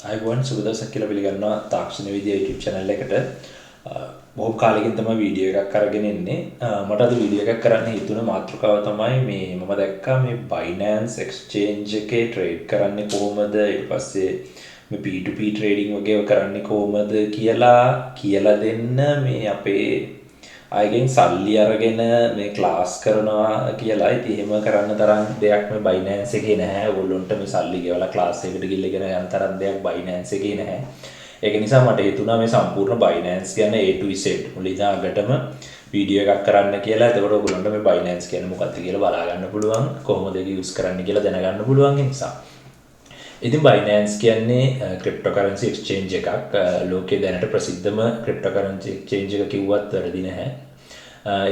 අයිබෝන් සුබ දවසක් කියලා පිළිගන්නවා තාක්ෂණ විද්‍යා YouTube channel එකට. බොහෝ කාලෙකින් තමයි වීඩියෝ එකක් අරගෙන ඉන්නේ. මට අද වීඩියෝ එකක් කරන්න හිතුණ මාතෘකාව තමයි මේ මම දැක්කා මේ Binance Exchange එකේ ට්‍රේඩ් කරන්නේ කොහොමද, ඊට පස්සේ මේ P2P ට්‍රේඩින් වගේ කරන්නේ කොහොමද කියලා දෙන්න මේ අපේ අයගෙන් සල්ලි අරගෙන මේ ක්ලාස් කරනවා කියලා. ඉතින් එහෙම කරන්න තරම් දෙයක් මේ Binance එකේ නැහැ. ඔයගොල්ලොන්ට මේ සල්ලි ගෙවලා ක්ලාස් එකකට ගිහලා ඉගෙන ගන්න තරම් දෙයක් Binance එකේ නැහැ. ඒක නිසා මට හිතුණා මේ සම්පූර්ණ Binance ගැන A to Z මුලින්ම අගටම වීඩියෝ එකක් කරන්න කියලා. එතකොට ඔයගොල්ලන්ට මේ Binance කියන්නේ මොකක්ද කියලා බලා ගන්න පුළුවන්. කොහොමද ඒක යූස් කරන්න කියලා දැනගන්න පුළුවන් නිසා. ඉතින් Binance කියන්නේ cryptocurrency exchange එකක්. ලෝකයේ දැනට ප්‍රසිද්ධම cryptocurrency exchange එක කිව්වත් වැරදි නැහැ.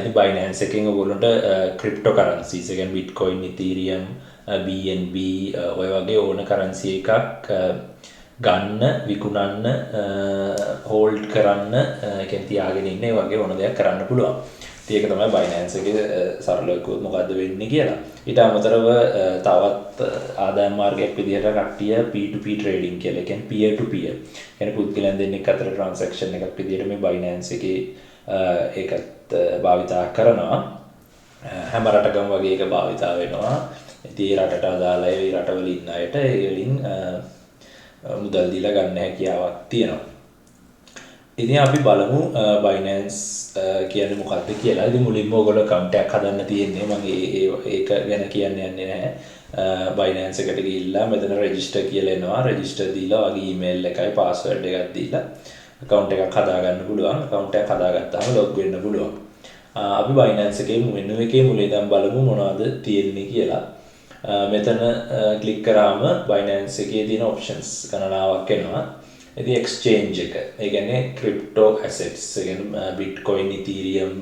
ඉතින් Binance එකෙන් ඔයගොල්ලන්ට cryptocurrencies, ඒ කියන්නේ Bitcoin, Ethereum, BNB ඔය වගේ ඕන currency එකක් ගන්න, විකුණන්න, hold කරන්න, ඒ කියන්නේ තියාගෙන ඉන්න ඒ වගේ ඕන දෙයක් කරන්න පුළුවන්. ඒක තමයි Binance එකේ සරලව කිව්වොත් මොකද්ද වෙන්නේ කියලා. ඊට අමතරව තවත් ආදායම් මාර්ගයක් විදිහට කට්ටිය P2P trading කියලා, කියන්නේ peer to peer. කියන්නේ පුද්ගලයන් දෙන්නෙක් අතර transaction එකක් විදිහට මේ Binance එකේ ඒකත් භාවිතා කරනවා. හැම රටකම වගේ ඒක භාවිතා වෙනවා. ඉතින් රටට අදාළ ඒ රටවල ඉන්න අයට ඒ වලින් මුදල් දීලා ගන්න හැකියාවක් තියෙනවා. ඉතින් අපි බලමු Binance කියන්නේ මොකක්ද කියලා. ඉතින් මුලින්ම ඔයගොල්ලෝ account එකක් හදන්න තියෙන්නේ. මම ඒක ගැන කියන්න යන්නේ නැහැ. Binance එකට ගිහිල්ලා මෙතන register කියලා එනවා. register දීලා වගේ email එකයි password එකක් දීලා account එකක් හදා ගන්න පුළුවන්. account එකක් හදාගත්තාම log වෙන්න පුළුවන්. අපි Binance එකේ menu එකේ මුලින්ම බලමු මොනවද තියෙන්නේ කියලා. මෙතන ක්ලික් කරාම Binance එකේ තියෙන options ගණනාවක් එනවා. ඉතින් exchange එක, ඒ කියන්නේ crypto assets, ඒ කියන්නේ Bitcoin, Ethereum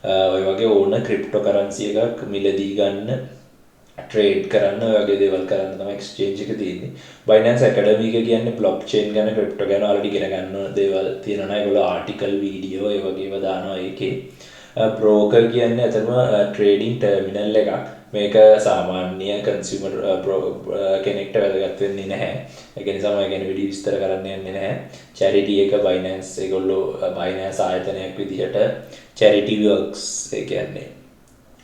ඔය වගේ ඕන cryptocurrency එකක් මිලදී ගන්න, trade කරන්න, ඔය වගේ දේවල් කරන්න තමයි exchange එක තියෙන්නේ. Binance Academy එක කියන්නේ blockchain ගැන, crypto ගැන already ඉගෙන ගන්න දේවල් තියෙනවා. ඒගොල්ලෝ article, video ඒ වගේ ඒවා දානවා ඒකේ. broker කියන්නේ අතම trading terminal එකක්. මේක සාමාන්‍ය consumer කෙනෙක්ට වැදගත් වෙන්නේ නැහැ. ඒක නිසා මම ගැන විඩියෝ විස්තර කරන්න යන්නේ නැහැ. charity එක Binance ඒගොල්ලෝ Binance ආයතනයක් විදිහට charity works, ඒ කියන්නේ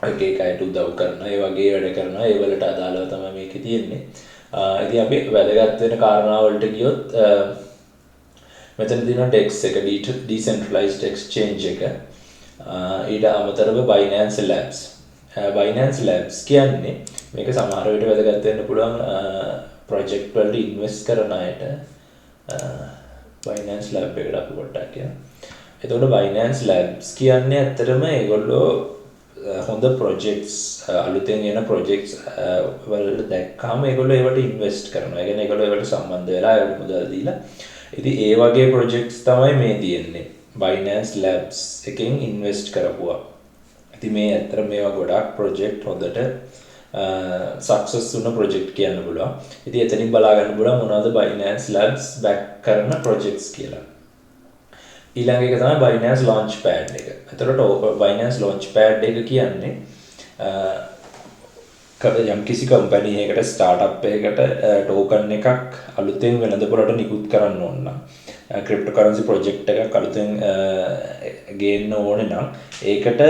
එක අයට උදව් කරනවා, ඒ වගේ වැඩ කරනවා. ඒ වලට අදාළව තමයි මේකේ තියෙන්නේ. ඉතින් අපි වැදගත් වෙන කාරණා වලට ගියොත් මෙතන තියෙනවා DEX එක, decentralized exchange එක. ඊට අමතරව Binance Labs. Binance Labs කියන්නේ මේක සමහර විට වැදගත් වෙන්න පුළුවන් project වලට invest කරන අයට. Binance Lab එකට අපි පොඩ්ඩක් කියමු. එතකොට Binance Labs කියන්නේ ඇත්තටම ඒගොල්ලෝ හොඳ projects, අලුතෙන් එන projects වලට දැක්කම ඒගොල්ලෝ ඒවට invest කරනවා. ඒ කියන්නේ ඒගොල්ලෝ ඒවට සම්බන්ධ වෙලා ඒවට මුදල් දීලා. ඉතින් ඒ වගේ projects තමයි මේ තියෙන්නේ. Binance Labs එකෙන් invest කරපුවා. ඉතින් මේ ඇත්තට මේවා ගොඩක් project හොඳට success වුණ project කියන්න පුළුවන්. ඉතින් එතනින් බලා ගන්න පුළුවන් මොනවද Binance Labs back කරන projects කියලා. ඊළඟ එක තමයි Binance Launchpad එක. එතකොට Binance Launchpad එක කියන්නේ යම් කිසි company එකකට, startup එකකට token එකක් අලුතෙන් වෙළඳපොළට නිකුත් කරන්න ඕන නම්, cryptocurrency project එකක් අලුතෙන් ගේන්න ඕනේ නම් ඒකට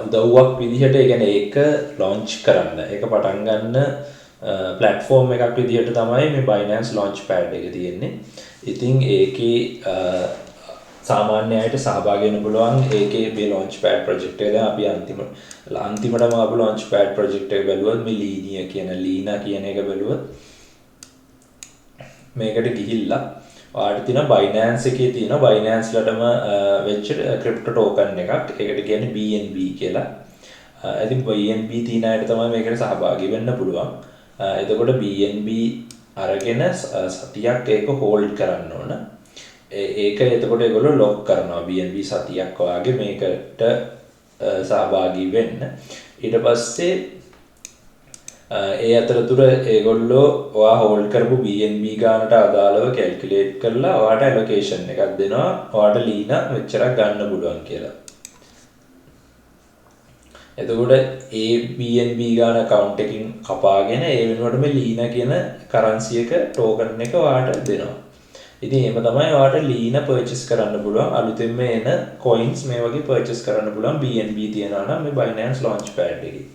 උදව්වක් විදිහට, ඒ කියන්නේ ඒක launch කරන්න, ඒක පටන් ගන්න platform එකක් විදිහට තමයි මේ Binance Launchpad එක තියෙන්නේ. ඉතින් ඒකේ සාමාන්‍ය අයට සහභාගී වෙන්න පුළුවන්. ඒකේ මේ Launchpad project එක දැන් අපි අන්තිමටම ආපු Launchpad project එක බැලුවොත් මේ Lina කියන එක බැලුවොත් මේකට ගිහිල්ලා ඔයාලට තියෙන Binance එකේ තියෙන Binance ලටම වෙච්ච crypto token එකක්. ඒකට කියන්නේ BNB කියලා. ඉතින් BNB තියෙන අයට තමයි මේකට සහභාගී වෙන්න පුළුවන්. එතකොට BNB අරගෙන සතියක් ඒක hold කරන්න ඕන. ඒක එතකොට ඒගොල්ලෝ lock කරනවා BNB සතියක් වගේ මේකට සහභාගී වෙන්න. ඊට පස්සේ ඒ අතරතුර ඒගොල්ලෝ ඔයා hold කරපු BNB ගානට අදාළව calculate කරලා ඔයාට allocation එකක් දෙනවා. ඔයාට Lina මෙච්චරක් ගන්න පුළුවන් කියලා. එතකොට ඒ BNB ගාන account එකකින් කපාගෙන ඒ වෙනුවට මේ ලීනා කියන currency එක token එක ඔයාට දෙනවා. ඉතින් එහෙම තමයි ඔයාට ලීනා purchase කරන්න පුළුවන්. අලුතෙන්ම එන coins මේ වගේ purchase කරන්න පුළුවන් BNB තියනවා නම් මේ Binance Launchpad එකේ.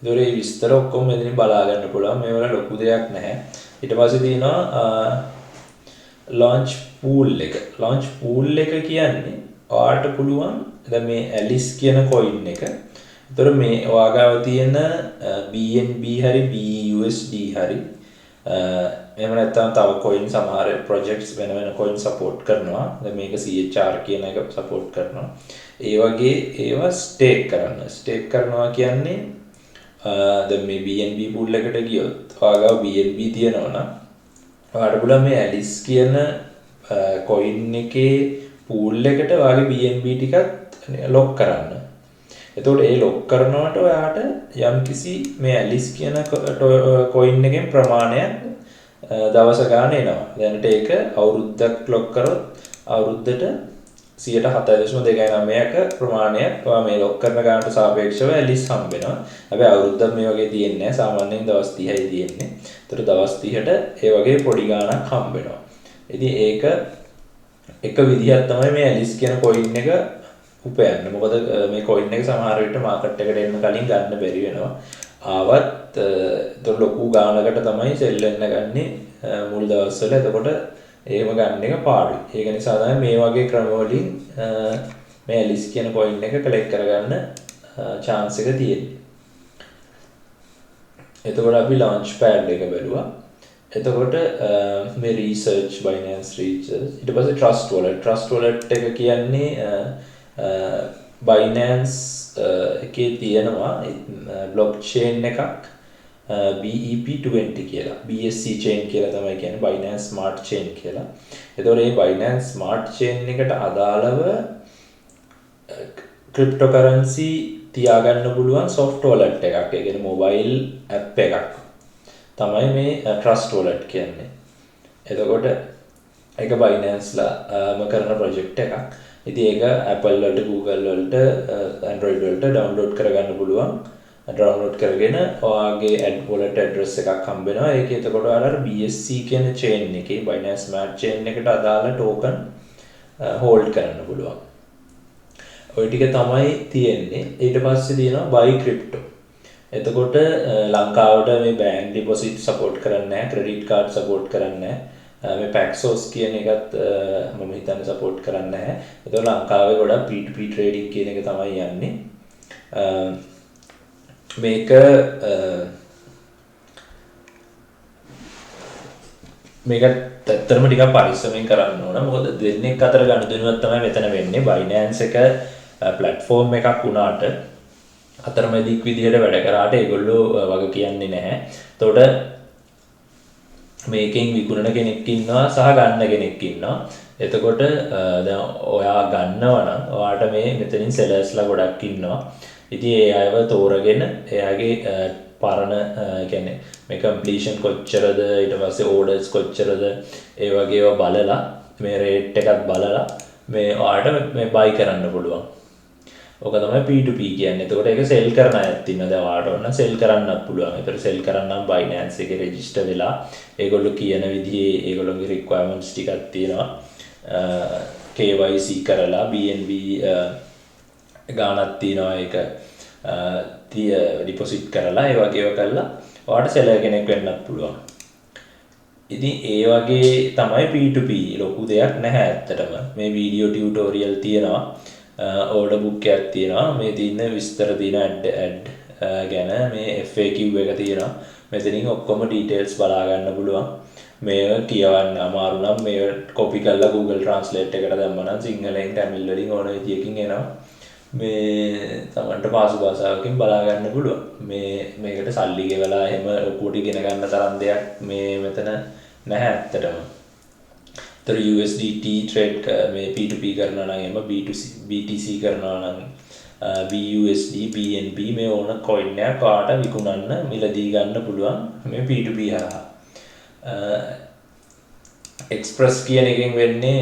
දොරේ විස්තර ඔක්කොම මෙතනින් බලා ගන්න පුළුවන්. මේවල ලොකු දෙයක් නැහැ. ඊට පස්සේ තියෙනවා launch pool එක. launch pool එක කියන්නේ ඔයාට පුළුවන් දැන් මේ ඇලිස් කියන coin එක. ඒතර මේ ඔයාගාව තියෙන BNB හරි BUSD හරි එහෙම නැත්නම් තව coin සමහර projects වෙන coin support කරනවා. දැන් මේක CHR කියන එක support කරනවා. ඒ වගේ ඒවා stake කරන්න. stake කරනවා කියන්නේ දැන් මේ BNB pool එකට ගියොත් ඔයාගාව BNB තියෙනවා නම් ඔයාට පුළුවන් මේ ඇලිස් කියන coin එකේ pool එකට ඔයාගේ BNB ටිකත් lock කරන්න. එතකොට ඒ lock කරනකොට ඔයාට යම්කිසි මේ ඇලිස් කියන coin එකෙන් ප්‍රමාණයක් දවස ගන්න එනවා. දැනට ඒක අවුරුද්දක් lock කරොත් අවුරුද්දට 7.29ක ප්‍රමාණයක් ඔයා මේ lock කරන ගානට සාපේක්ෂව ඇලිස් හම්බ වෙනවා. හැබැයි අවුරුද්දක් මේ වගේ තියෙන්නේ නැහැ. සාමාන්‍යයෙන් දවස් 30යි තියෙන්නේ. ඒතර දවස් 30ට ඒ වගේ පොඩි ගාණක් හම්බ වෙනවා. ඉතින් ඒක එක විදිහක් තමයි මේ ඇලිස් කියන coin එක උපයන්න. මොකද මේ coin එක සමහර විට මාකට් එකට එන්න කලින් ගන්න බැරි වෙනවා. ආවත් ඒතර ලොකු ගාණකට තමයි සෙල් වෙන්න ගන්නේ මුල් දවස්වල. එතකොට එහෙම ගන්න එක පාඩුයි. ඒක නිසා තමයි මේ වගේ ක්‍රම වලින් මේ ඇලිස් කියන coin එක කලෙක්ට් කරගන්න chance එක තියෙන්නේ. එතකොට අපි launchpad එක බැලුවා. එතකොට මේ research Binance research ඊට පස්සේ trust wallet එක කියන්නේ Binance එකේ තියෙනවා blockchain එකක් BEP20 කියලා BSC chain කියලා තමයි කියන්නේ Binance Smart Chain කියලා. එතකොට මේ Binance Smart Chain එකට අදාළව cryptocurrency තියාගන්න පුළුවන් soft wallet එකක්. ඒ කියන්නේ mobile app එකක් තමයි මේ trust wallet කියන්නේ. එතකොට ඒක Binance ලාම කරන project එකක්. ඉතින් ඒක Apple වලට Google වලට Android වලට download කරගන්න පුළුවන්. download කරගෙන ඔයාගේ wallet address එකක් හම්බ වෙනවා. ඒක එතකොට ඔයාලට BSC කියන chain එකේ Binance Smart Chain එකට අදාළ token hold කරන්න පුළුවන්. ඔය ටික තමයි තියෙන්නේ. ඊට පස්සේ තියෙනවා buy crypto. එතකොට ලංකාවට මේ bank deposit support කරන්නේ නැහැ, credit card support කරන්නේ නැහැ. මේ Paxos කියන එකත් මම හිතන්නේ support කරන්නේ නැහැ. එතකොට ලංකාවේ ගොඩක් P2P trading කියන එක තමයි යන්නේ. මේක ඇත්තටම ටිකක් පරිස්සමෙන් කරන්න ඕන. මොකද දෙන්නෙක් අතර ගනුදෙනුවක් තමයි මෙතන වෙන්නේ. Binance එක platform එකක් වුණාට අතරමැදික් විදිහට වැඩ කරාට ඒගොල්ලෝ වග කියන්නේ නැහැ. එතකොට මේකෙන් විකුණන කෙනෙක් ඉන්නවා සහ ගන්න කෙනෙක් ඉන්නවා. එතකොට දැන් ඔයා ගන්නවා නම් ඔයාට මේ මෙතනින් sellers-ලා ගොඩක් ඉන්නවා. ඉතින් ඒ අයව තෝරගෙන එයාගේ පරණ කියන්නේ මේ completion කොච්චරද ඊට පස්සේ orders කොච්චරද ඒ වගේ ඒවා බලලා මේ rate එකත් බලලා මේ ඔයාට මේ buy කරන්න පුළුවන්. ඕක තමයි P2P කියන්නේ. එතකොට ඒක sell කරන අයත් ඉන්නවා. දැන් ඔයාට ඕන sell කරන්නත් පුළුවන්. ඒතර sell කරන්නම් Binance එකේ register වෙලා ඒගොල්ලෝ කියන විදිහේ ඒගොල්ලෝගේ requirements ටිකක් තියෙනවා. KYC කරලා BNB ගානක් තියෙනවා. ඒක deposit කරලා ඒ වගේ ඒවා කරලා ඔයාට seller කෙනෙක් වෙන්නත් පුළුවන්. ඉතින් ඒ වගේ තමයි P2P. ලොකු දෙයක් නැහැ ඇත්තටම. මේ video tutorial තියෙනවා. order book එකක් තියෙනවා. මේ තියෙන විස්තර තියෙන ad ගැන මේ FAQ එක තියෙනවා. මෙතනින් ඔක්කොම details බලා ගන්න පුළුවන්. මේක කියවන්න අමාරු නම් මේක copy කරලා Google Translate එකට දැම්මම නම් සිංහලෙන් තමිල් වලින් ඕන විදියකින් එනවා. මේ තමන්ට පාසු භාෂාවකින් බලා ගන්න පුළුවන්. මේකට සල්ලි ගෙවලා එහෙම ඔක්කොට ඉගෙන ගන්න තරම් දෙයක් මේ මෙතන නැහැ ඇත්තටම. तर USDT trade මේ P2P කරනවා නම් එහෙම BTC කරනවා නම් BUSD BNB මේ ඕන coin එකක් කාට විකුණන්න මිලදී ගන්න පුළුවන් මේ P2P හරහා. Express කියන එකෙන් වෙන්නේ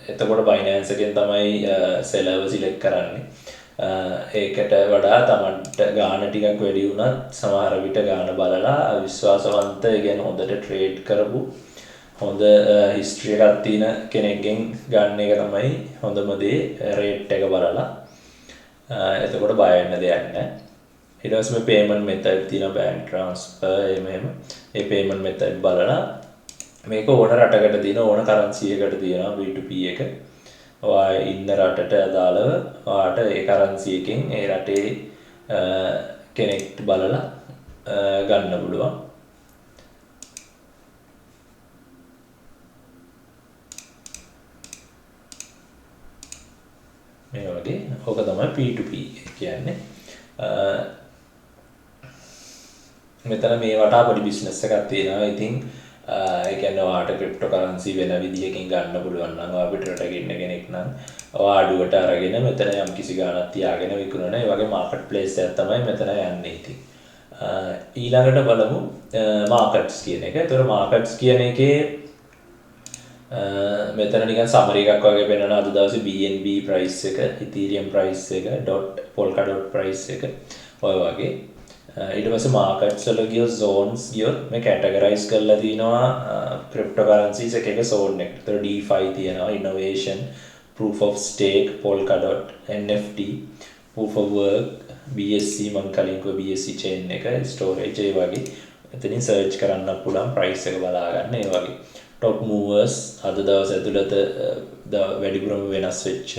එතකොට Binance එකෙන් තමයි seller select කරන්නේ. ඒකට වඩා තමන්ට ගාණ ටිකක් වැඩි වුණත් සමහර විට ගාණ බලලා විශ්වාසවන්ත කියන්නේ හොඳට ට්‍රේඩ් කරපු හොඳ හිස්ටරි එකක් තියෙන කෙනෙක්ගෙන් ගන්න එක තමයි හොඳම දේ රේට් එක බලලා. එතකොට බය වෙන්න දෙයක් නැහැ. ඊට පස්සේ මේ payment method තියෙන bank transfer එහෙම ඒ payment method බලලා මේක ඕන රටකට තියෙන ඕන කරන්සි එකකට තියෙනවා B2B එක. ඔයා ඉන්න රටට අදාළව ඔයාට ඒ කරන්සි එකෙන් ඒ රටේ කෙනෙක් බලලා ගන්න පුළුවන්. මේ වගේ ඕක තමයි P2P කියන්නේ. මෙතන මේ වටා පොඩි බිස්නස් එකක් තියෙනවා. ඉතින් ඒ කියන්නේ ඔයාට ක්‍රිප්ටෝ කරන්සි වෙන විදිහකින් ගන්න පුළුවන් නම් ඔයා පිටරට ගෙන්න කෙනෙක් නම් ඔයා අඩුවට අරගෙන මෙතන යම් කිසි ගාණක් තියාගෙන විකුණන ඒ වගේ මාකට් ප්ලේස් එකක් තමයි මෙතන යන්නේ. ඉතින් ඊළඟට බලමු මාකට්ස් කියන එක. ඒතර මාකට්ස් කියන එකේ මෙතන නිකන් සමරි එකක් වගේ පෙන්නන අද දවසේ BNB price එක, Ethereum price එක, Polkadot price එක ඔය වගේ. ඊට පස්සේ මාකට්ස් වල ගියොත් zones ගියොත් මේ කැටගරයිස් කරලා තිනවා cryptocurrencies එක zone එකට. ඒතර DeFi තියෙනවා, innovation, proof of stake, Polkadot, NFT, proof of work, BSC මම කලින් කිව්ව BSC chain එක, storage ඒ වගේ. එතනින් search කරන්න පුළුවන් price එක බලා ගන්න ඒ වගේ. top movers අද දවස් ඇතුළත වැඩිපුරම වෙනස් වෙච්ච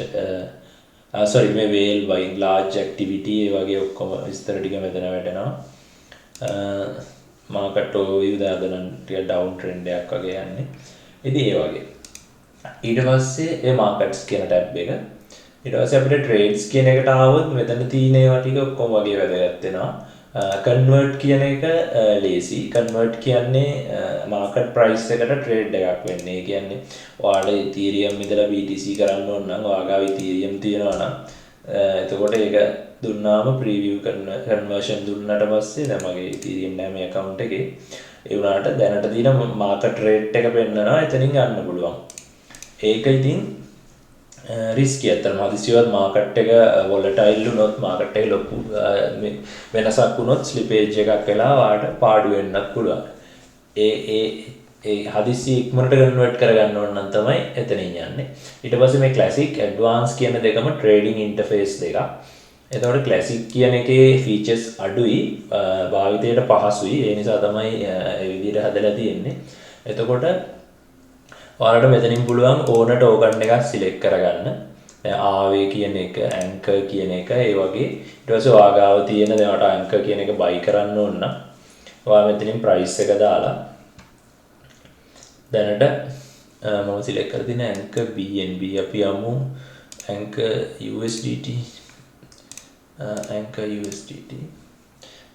sorry මේ whale buying large activity ඒ වගේ ඔක්කොම විස්තර ටික මෙතන වැටෙනවා. market overview දාද නම් ටික down trend එකක් වගේ යන්නේ. ඉතින් ඒ වගේ. ඊට පස්සේ ඒ markets කියන tab එක. ඊට පස්සේ අපිට trades කියන එකට ආවොත් මෙතන තියෙන ඒවා ටික ඔක්කොම වගේ වැදගත් වෙනවා. convert කියන එක lazy. convert කියන්නේ market price එකට trade එකක් වෙන්නේ. ඒ කියන්නේ ඔයාලා Ethereum ඉඳලා BTC කරන්න ඕන නම් ඔයාගාව Ethereum තියෙනවා නම් එතකොට ඒක දුන්නාම preview conversion දුන්නාට පස්සේ දැන් මගේ Ethereum නෑ මේ account එකේ. ඒ වුණාට දැනට තියෙන market rate එක පෙන්නනවා එතනින් ගන්න පුළුවන්. ඒක ඉතින් රිස්කි අතරම හදිසියවත් මාකට් එක වොලටයිල් වුණොත් මාකට් එකේ ලොකු වෙනසක් වුණොත් ස්ලිපේජ් එකක් වෙලා වාට පාඩු වෙන්නත් පුළුවන්. ඒ හදිසි ඉක්මනට කන්වර්ට් කරගන්න ඕන නම් තමයි එතනින් යන්නේ. ඊට පස්සේ මේ ක්ලාසික් ඇඩ්වාන්ස් කියන දෙකම ට්‍රේඩින් ඉන්ටර්ෆේස් දෙකක්. එතකොට ක්ලාසික් කියන එකේ ෆීචර්ස් අඩුයි, භාවිතයට පහසුයි. ඒ නිසා තමයි ඒ විදිහට හදලා තියෙන්නේ. එතකොට ඔයාලට මෙතනින් පුළුවන් ඕන ටෝකන් එකක් සිලෙක්ට් කරගන්න. ආවේ කියන එක, ඇන්කර් කියන එක, ඒ වගේ. ඊට පස්සේ ඔයාගාව තියෙන දේවට ඇන්කර් කියන එක බයි කරන්න ඕන නම් ඔයා මෙතනින් ප්‍රයිස් එක දාලා දැනට මම සිලෙක්ට් කරලා තියෙන ඇන්කර් BNB අපි යමු ඇන්කර් USDT ඇන්කර් USDT.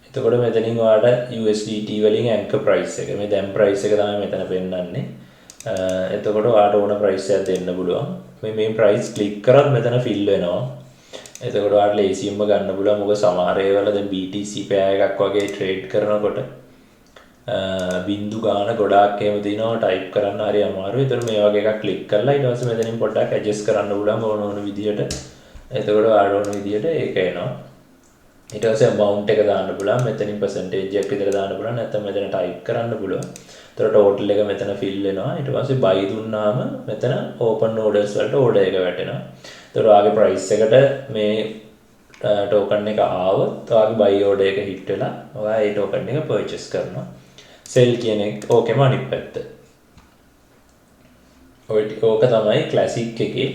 එතකොට මෙතනින් ඔයාලට USDT වලින් ඇන්කර් ප්‍රයිස් එක මේ දැන් ප්‍රයිස් එක තමයි මෙතන පෙන්නන්නේ. එතකොට ඔයාලට ඕන ප්‍රයිස් එකක් දෙන්න පුළුවන්. මේ ප්‍රයිස් ක්ලික් කරත් මෙතන ෆිල් වෙනවා. එතකොට ඔයාලට ලේසියෙන්ම ගන්න පුළුවන්. මොකද සමහර ඒවල දැන් BTC පෑ එකක් වගේ ට්‍රේඩ් කරනකොට බින්දු ගාන ගොඩාක් එහෙම දිනවා ටයිප් කරන්න හරි අමාරුයි. ඒතර මේ වගේ එකක් ක්ලික් කරලා ඊට පස්සේ මෙතනින් පොඩ්ඩක් ඇඩ්ජස්ට් කරන්න පුළුවන් ඕන විදියට. එතකොට ඔයාලට ඕන විදියට ඒක එනවා. ඊට පස්සේ amount එක දාන්න පුළුවන්. මෙතනින් percentage එකක් විතර දාන්න පුළුවන්. නැත්නම් මෙතන ටයිප් කරන්න පුළුවන්. එතකොට total එක මෙතන fill වෙනවා. ඊට පස්සේ buy දුන්නාම මෙතන open orders වලට order එක වැටෙනවා. එතකොට ඔයාගේ price එකට මේ token එක ආවොත් ඔයාගේ buy order එක hit වෙලා ඔයා ඒ token එක purchase කරනවා. sell කියන එක ඕකෙම අනිත් පැත්ත. ඕක තමයි classic එකේ.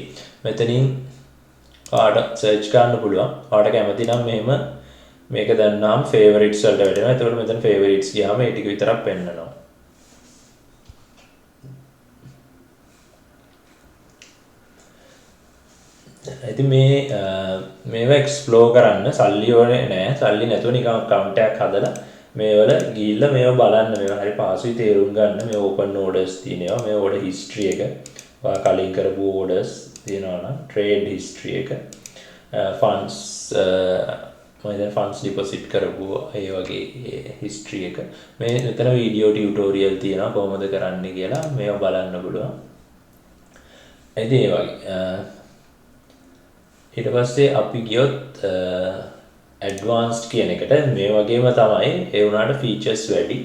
මෙතනින් ඔයාට search කරන්න පුළුවන්. ඔයාට කැමති නම් මෙහෙම මේක දැන්නාම favorites වලට වැටෙනවා. එතකොට මෙතන favorites ගියාම ඒ ටික විතරක් පෙන්නනවා. ඉතින් මේව එක්ස්ප්ලෝර් කරන්න සල්ලි ඕනේ නෑ. සල්ලි නැතුව නිකන් account එකක් හදලා මේවල ගිහිල්ලා මේව බලන්න. මේවා හරි පහසුයි තේරුම් ගන්න. මේ open orders තියෙනවා. මේ order history එක. ඔයා කලින් කරපු orders තියෙනවා නම් trade history එක. funds මම දැන් funds deposit කරපු ඒ වගේ history එක. මේ මෙතන වීඩියෝ ටියුටෝරියල් තියෙනවා කොහොමද කරන්නේ කියලා මේව බලන්න පුළුවන්. ඉතින් ඒ වගේ ඊට පස්සේ අපි ගියොත් ඇඩ්වාන්ස්ඩ් කියන එකට මේ වගේම තමයි ඒ වුණාට ෆීචර්ස් වැඩි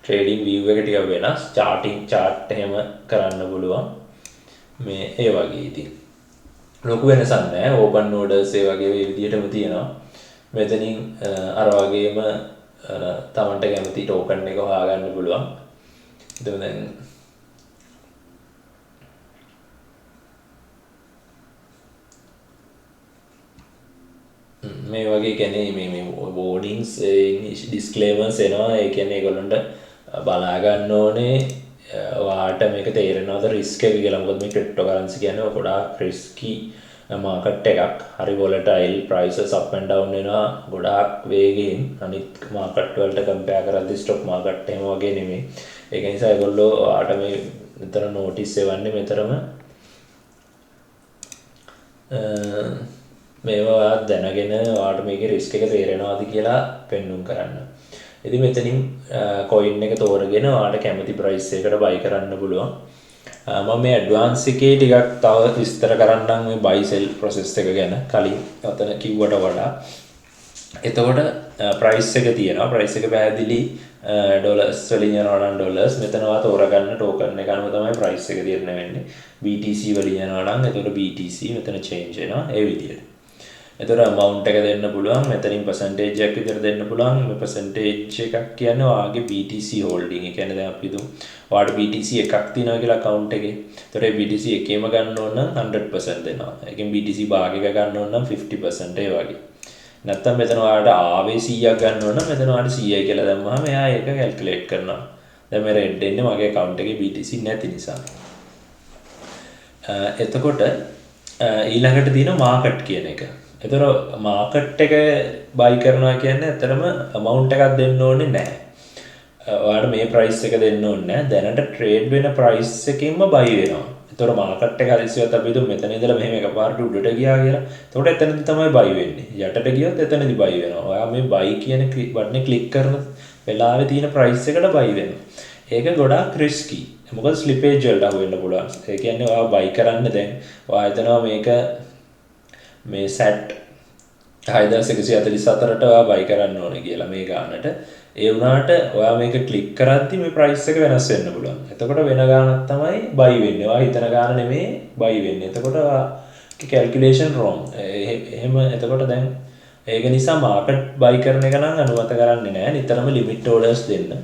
ට්‍රේඩින් view එක ටිකක් වෙනස් chart එහෙම කරන්න පුළුවන් මේ ඒ වගේ ඉතින් ලොකු වෙනසක් නැහැ ඕපන් orders ඒ වගේ විදිහටම තියෙනවා මෙතනින් අර වගේම තමන්ට කැමති ටෝකන් එක හොයාගන්න පුළුවන් එතකොට දැන් මේ වගේ කියන්නේ මේ warnings disclaimers එනවා ඒ කියන්නේ ඒගොල්ලන්ට බලා ගන්න ඕනේ ඔයාට මේක තේරෙනවද රිස්ක් එක කියලා මොකද මේ cryptocurrency කියන්නේ ගොඩාක් රිස්කි මාකට් එකක් හරි volatile prices up and down වෙනවා ගොඩාක් වේගෙන් අනිත් මාකට් වලට කම්පෙයාර් කරද්දී stock market එහෙම වගේ නෙමෙයි ඒක නිසා ඒගොල්ලෝ ඔයාට මේ විතර notice එවන්නේ මෙතරම මේවා දැනගෙන ඔයාලට මේකේ රිස්ක් එක තේරෙනවද කියලා පෙන්눔 කරන්න. ඉතින් මෙතනින් coin එක තෝරගෙන ඔයාලට කැමති price එකකට buy කරන්න පුළුවන්. මම මේ advance එකේ ටිකක් තව විස්තර කරන්නම් මේ buy sell process එක ගැන කලින් අතන කිව්වට වඩා. එතකොට price එක තියෙනවා. price එක පැහැදිලි dollars වලින් යනවා නම් dollars මෙතන ඔයා තෝරගන්න token එක අනුව තමයි price එක තීරණය වෙන්නේ. BTC වලින් යනවා නම් එතකොට BTC මෙතන change වෙනවා ඒ විදිහට. එතකොට amount එක දෙන්න පුළුවන් මෙතනින් percentage එකක් විතර දෙන්න පුළුවන් මේ percentage එකක් කියන්නේ ඔයාගේ BTC holding ඒ කියන්නේ දැන් අපි හිතමු ඔයාට BTC එකක් තියෙනවා කියලා account එකේ. එතකොට ඒ BTC එකේම ගන්න ඕන නම් 100% දෙනවා. ඒකෙන් BTC භාගයක ගන්න ඕන නම් 50% ඒ වගේ. නැත්තම් මෙතන ඔයාට ආවේ 100ක් ගන්න ඕන නම් මෙතන ඔයාට 100යි කියලා දැම්මහම එයා ඒක calculate කරනවා. දැන් මේ red එන්නේ මගේ account එකේ BTC නැති නිසා. එතකොට ඊළඟට තියෙන market කියන එක. එතකොට මාකට් එක buy කරනවා කියන්නේ ඇත්තටම amount එකක් දෙන්න ඕනේ නැහැ. ඔයාලට මේ price එක දෙන්න ඕනේ නැහැ. දැනට trade වෙන price එකකින්ම buy වෙනවා. එතකොට මාකට් එක හදිසියවත් අපි හිතමු මෙතන ඉඳලා මෙහෙම එකපාරට උඩට ගියා කියලා. එතකොට එතනදි තමයි buy වෙන්නේ. යටට ගියොත් එතනදි buy වෙනවා. ඔයා මේ buy කියන බටනේ click කරන වෙලාවේ තියෙන price එකට buy වෙනවා. ඒක ගොඩාක් risky. මොකද slippage වලට අහු වෙන්න පුළුවන්. ඒ කියන්නේ ඔයා buy කරන්න දැන් ඔයා හිතනවා මේක මේ සැට් 6144ට ඔයා buy කරන්න ඕනේ කියලා මේ ගානට. ඒ වුණාට ඔයා මේක ක්ලික් කරද්දි මේ price එක වෙනස් වෙන්න පුළුවන්. එතකොට වෙන ගානක් තමයි buy වෙන්නේ. ඔයා හිතන ගාන නෙමෙයි buy වෙන්නේ. එතකොට ඔයාගේ calculation wrong. එහෙම එතකොට දැන් ඒක නිසා market buy කරන එක නම් අනුමත කරන්නේ නැහැ. නිතරම limit orders දෙන්න.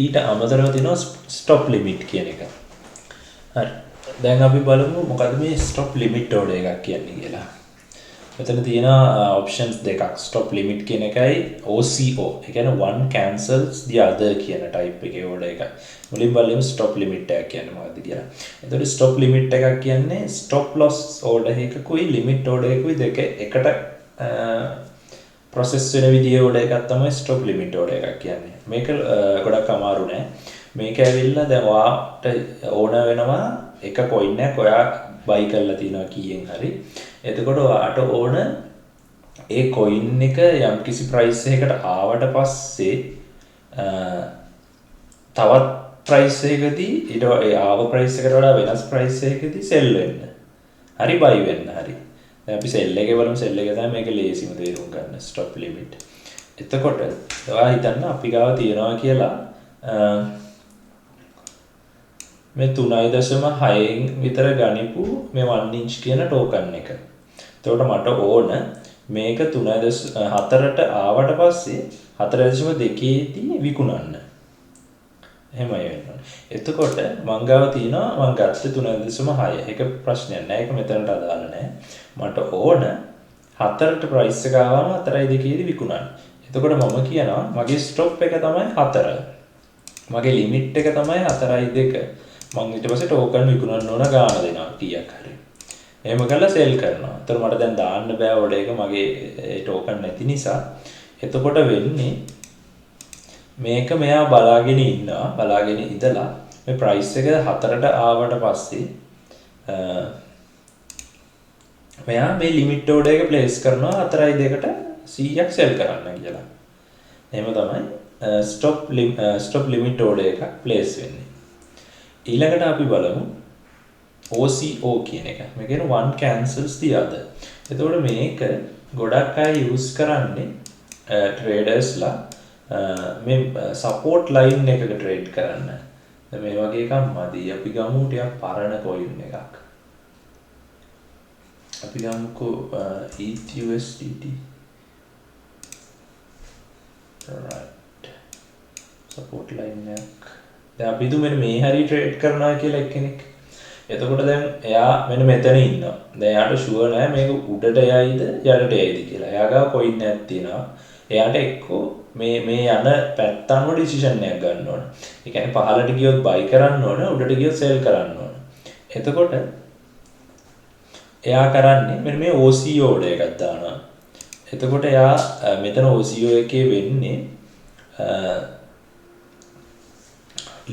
ඊට අමතරව තියෙනවා stop limit කියන එක. හරි. දැන් අපි බලමු මොකද මේ stop limit order එකක් කියන්නේ කියලා. මෙතන තියෙන options දෙකක් stop limit කියන එකයි OCO. ඒ කියන්නේ one cancels the other කියන type එකේ order එකයි. මුලින් බලමු stop limit එක කියන්නේ මොකක්ද කියලා. එතකොට stop limit එකක් කියන්නේ stop loss order එකකුයි limit order එකකුයි දෙක එකට process වෙන විදිහේ order එකක් තමයි stop limit order එකක් කියන්නේ. මේක ගොඩක් අමාරු නෑ. මේක ඇවිල්ලා දැන් ඔයාට ඕන වෙනවා එක coin එකක් ඔයා buy කරලා තියනවා කීයෙන් හරි. එතකොට ඔයාට ඕන ඒ coin එක යම්කිසි price එකකට ආවට පස්සේ තවත් price එකකදී ඊට ආව price එකට වඩා වෙනස් price එකකදී sell වෙන්න. හරි buy වෙන්න හරි. දැන් අපි sell එකේ බලමු sell එක තමයි මේක ලේසිම තේරුම් ගන්න stop limit. එතකොට ඔයා හිතන්න අපි ගාව තියනවා කියලා මේ 3.6න් විතර ගනිපු මේ 1 inch කියන token එක. එතකොට මට ඕන මේක 3.4ට ආවට පස්සේ 4.2දී විකුණන්න. එහෙමයි වෙන්නේ. එතකොට මං ගාව තියෙනවා මං ගත්තේ 3.6. ඒක ප්‍රශ්නයක් නෑ. ඒක මෙතනට අදාළ නෑ. මට ඕන 4ට price එක ආවම 4.2දී විකුණන්න. එතකොට මම කියනවා මගේ stop එක තමයි 4. මගේ limit එක තමයි 4.2. මම ඊට පස්සේ token විකුණන්න ඕන ගාන දෙනවා කීයක් හරි. එහෙම කරලා sell කරනවා. ඒතර මට දැන් දාන්න බෑ order එක මගේ token නැති නිසා. එතකොට වෙන්නේ මේක මෙයා බලාගෙන ඉන්නවා. බලාගෙන ඉඳලා මේ price එක 4ට ආවට පස්සේ මෙයා මේ limit order එක place කරනවා 4.2ට 100ක් sell කරන්න කියලා. එහෙම තමයි stop limit order එකක් place වෙන්නේ. ඊළඟට අපි බලමු OCO කියන එක. මේ කියන්නේ one cancels the other. එතකොට මේක ගොඩක් අය use කරන්නේ traders ලා මේ support line එකක trade කරන්න. දැන් මේ වගේ එකක් මදි. අපි ගමු ටිකක් පරණ coin එකක්. අපි ගමුකෝ ETH USDT. right. support line එක. දැන් අපි දුමෙන් මේ හරි trade කරනවා කියලා එක්කෙනෙක්. එතකොට දැන් එයා මෙන්න මෙතන ඉන්නවා. දැන් එයාට ෂුවර් නෑ මේක උඩට යයිද යටට යයිද කියලා. එයා ගාව coin එකක් තියෙනවා. එයාට එක්කෝ මේ යන පැත්ත අනුව ඩිසිෂන් එකක් ගන්න ඕන. ඒ කියන්නේ පහළට ගියොත් buy කරන්න ඕන, උඩට ගියොත් sell කරන්න ඕන. එතකොට එයා කරන්නේ මෙන්න මේ OCO එකක් දානවා. එතකොට එයා මෙතන OCO එකේ වෙන්නේ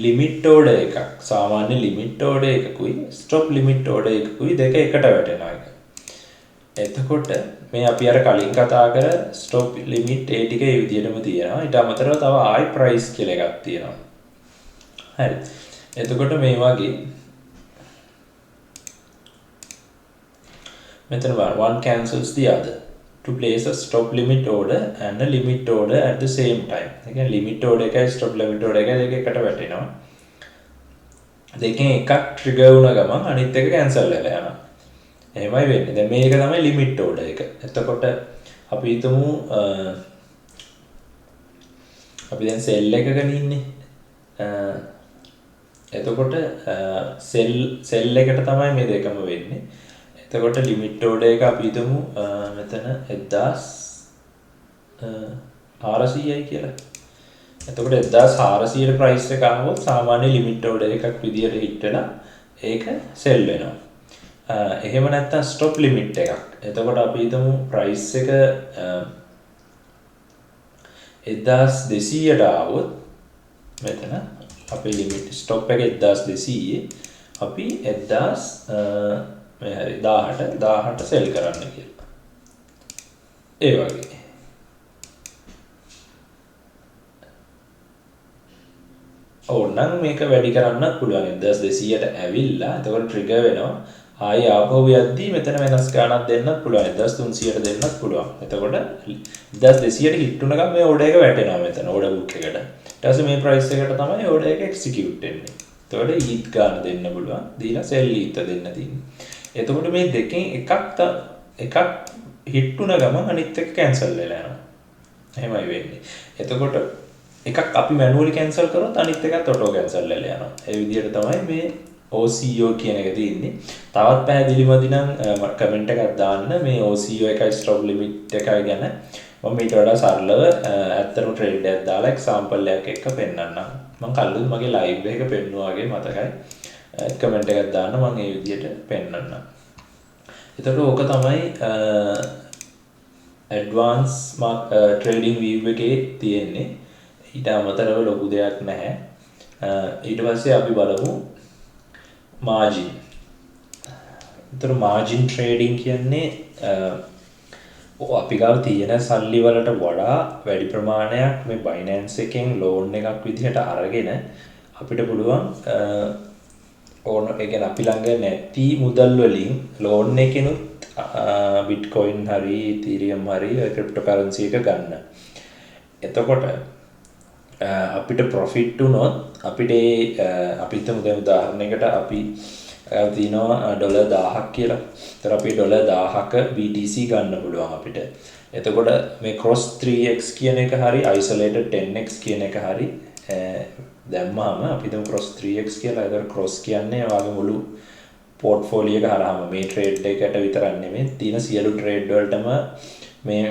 ලිමිට් ඕඩර් එකක්. සාමාන්‍ය ලිමිට් ඕඩර් එකකුයි ස්ටොප් ලිමිට් ඕඩර් එකකුයි දෙක එකට වැටෙනවා එක. එතකොට මේ අපි අර කලින් කතා කර ස්ටොප් ලිමිට් ඒ ටික ඒ විදිහටම තියෙනවා. ඊට අමතරව තව ආයි ප්‍රයිස් කියලා එකක් තියෙනවා. හරි. එතකොට මේ වගේ මෙතන one cancels the other to place a stop limit order and a limit order at the same time. ඒ කියන්නේ limit order එකයි stop limit order එකයි දෙක එකට වැටෙනවා. දෙකෙන් එකක් trigger වුණ ගමන් අනිත් එක cancel වෙලා යනවා. එහෙමයි වෙන්නේ. දැන් මේක තමයි limit order එක. එතකොට අපි හිතමු අපි දැන් sell එකක ඉන්නේ. එතකොට sell එකට තමයි මේ දෙකම වෙන්නේ. එතකොට ලිමිට් ඕඩර් එක අපි හිතමු මෙතන 1400යි කියලා. එතකොට 1400ට ප්‍රයිස් එක ආවොත් සාමාන්‍ය ලිමිට් ඕඩර් එකක් විදියට හිට වෙලා ඒක සෙල් වෙනවා. එහෙම නැත්නම් ස්ටොප් ලිමිට් එකක්. එතකොට අපි හිතමු ප්‍රයිස් එක 1200ට ආවොත් මෙතන අපේ ලිමිට් ස්ටොප් එක 1200 අපි 1000 මේ හරි 1000ට සෙල් කරන්න කියලා. ඒ වගේ. ඕනනම් මේක වැඩි කරන්නත් පුළුවන්. 1200ට ඇවිල්ලා එතකොට ට්‍රිගර් වෙනවා. ආයෙ ආපහු යද්දී මෙතන වෙනස් ගාණක් දෙන්නත් පුළුවන්. 1300ට දෙන්නත් පුළුවන්. එතකොට 1200ට හිට උනකම් මේ ඕඩර් එක වැටෙනවා මෙතන ඕඩර් බුක් එකට. ඊට පස්සේ මේ ප්‍රයිස් එකට තමයි ඕඩර් එක එක්සිකියුට් වෙන්නේ. එතකොට ETH ගාණ දෙන්න පුළුවන්. දීලා සෙල් ETH දෙන්න තියෙන්නේ. එතකොට මේ දෙකෙන් එකක් හිට් වුණ ගමන් අනිත් එක කැන්සල් වෙලා යනවා. එහෙමයි වෙන්නේ. එතකොට එකක් අපි මැනුවලි කැන්සල් කරොත් අනිත් එකත් ඔටෝ කැන්සල් වෙලා යනවා. ඒ විදිහට තමයි මේ OCO කියන එක තියෙන්නේ. තවත් පැහැදිලිවම නම් කමෙන්ට් එකක් දාන්න මේ OCO එකයි ස්ටොප් ලිමිට් එකයි ගැන මම ඊට වඩා සරලව ඇත්තටම ට්‍රේඩ් එකක් දාලා එක්සැම්පල් එකක් එක්ක පෙන්නන්නම්. මම කලින් මගේ ලයිව් එක පෙන්නුවා වගේ මතකයි. කමෙන්ට් එකක් දාන්න මම ඒ විදිහට පෙන්නන්නම්. එතකොට ඕක තමයි ඇඩ්වාන්ස් ට්‍රේඩින් view එකේ තියෙන්නේ. ඊට අමතරව ලොකු දෙයක් නැහැ. ඊට පස්සේ අපි බලමු මාජින්. එතකොට මාජින් ට්‍රේඩින් කියන්නේ අපි ගාව තියෙන සල්ලි වලට වඩා වැඩි ප්‍රමාණයක් මේ Binance එකෙන් ලෝන් එකක් විදිහට අරගෙන අපිට පුළුවන් ඕන ඒ කියන්නේ අපි ළඟ නැති මුදල් වලින් ලෝන් එකකිනුත් බිට්කොයින් හරි ඉතීරියම් හරි ක්‍රිප්ටෝකරන්සි එක ගන්න. එතකොට අපිට ප්‍රොෆිට් වුණොත් අපිට අපි හිතමු දැන් උදාහරණයකට අපි තියෙනවා ඩොලර් 1000ක් කියලා. ඒතර අපි ඩොලර් 1000ක BTC ගන්න පුළුවන් අපිට. එතකොට මේ cross 3x කියන එක හරි isolated 10x කියන එක හරි දැම්මම අපි හිතමු cross 3x කියලා. ඒතර cross කියන්නේ ඔයාගේ මුළු පෝර්ට්ෆෝලියෝ එක හරහාම මේ ට්‍රේඩ් එකකට විතරක් නෙමෙයි තියෙන සියලු ට්‍රේඩ් වලටම මේ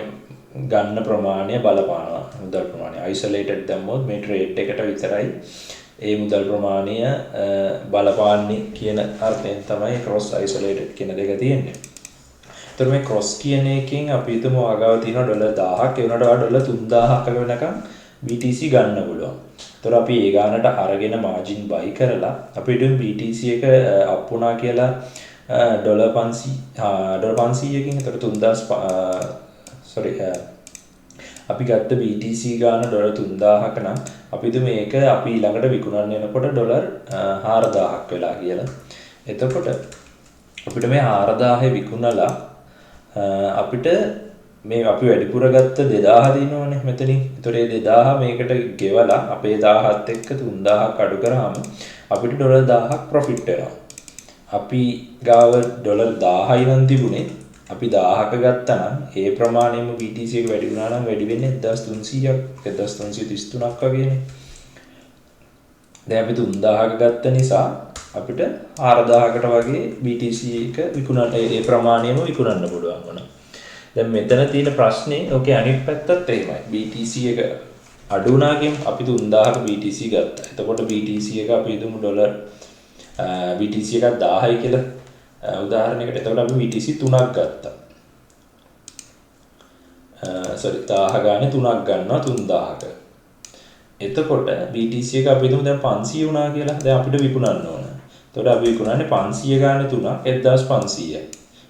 ගන්න ප්‍රමාණය බලපානවා. මුදල් ප්‍රමාණය isolated දැම්මොත් මේ ට්‍රේඩ් එකට විතරයි ඒ මුදල් ප්‍රමාණය බලපාන්නේ කියන අර්ථයෙන් තමයි cross isolated කියන දෙක තියෙන්නේ. ඒතර මේ cross කියන එකෙන් අපි හිතමු ආගාව තියෙන ඩොලර් 1000ක් ඒ වුණාට ඩොලර් 3000ක වෙනකම් BTC ගන්න පුළුවන්. ඒතර අපි ඒ ගානට අරගෙන මාජින් buy කරලා අපි හිතමු BTC එක අප් වුණා කියලා ඩොලර් 500කින් ඒතර 3000 අපි ගත්ත BTC ගාන ඩොලර් 3000ක නම් අපි හිතමු මේක අපි ඊළඟට විකුණන්න යනකොට ඩොලර් 4000ක් වෙලා කියලා. එතකොට අපිට මේ 4000 විකුණලා අපිට මේ අපි වැඩිපුර ගත්ත 2000 දිනවනේ මෙතනින්. ඒතකොට මේ 2000 මේකට ගෙවලා අපේ 1000ත් එක්ක 3000ක් අඩු කරාම අපිට ඩොලර් 1000ක් ප්‍රොෆිට් වෙනවා. අපි ගාව ඩොලර් 1000යි නම් තිබුණේ. අපි 1000ක ගත්තා නම් ඒ ප්‍රමාණයෙම BTC එක වැඩි වුණා නම් වැඩි වෙන්නේ 1300ක් 1333ක් වගේනේ. දැන් අපි 3000ක ගත්ත නිසා අපිට 4000කට වගේ BTC එක විකුණන්න ඒ ප්‍රමාණයම විකුණන්න පුළුවන් වුණා. දැන් මෙතන තියෙන ප්‍රශ්නේ ඔකේ අනිත් පැත්තත් එහෙමයි. BTC එක අඩු වුණා කියමු. අපි 3000ක BTC ගත්තා. එතකොට BTC එක අපි හිතමු ඩොලර් BTC එකක් 1000යි කියලා උදාහරණයකට. එතකොට අපි BTC 3ක් ගත්තා. sorry 1000 ගානේ 3ක් ගන්නවා 3000ක. එතකොට BTC එක අපි හිතමු දැන් 500 වුණා කියලා. දැන් අපිට විකුණන්න ඕන. එතකොට අපි විකුණන්නේ 500 ගානේ 3ක් 1500යි.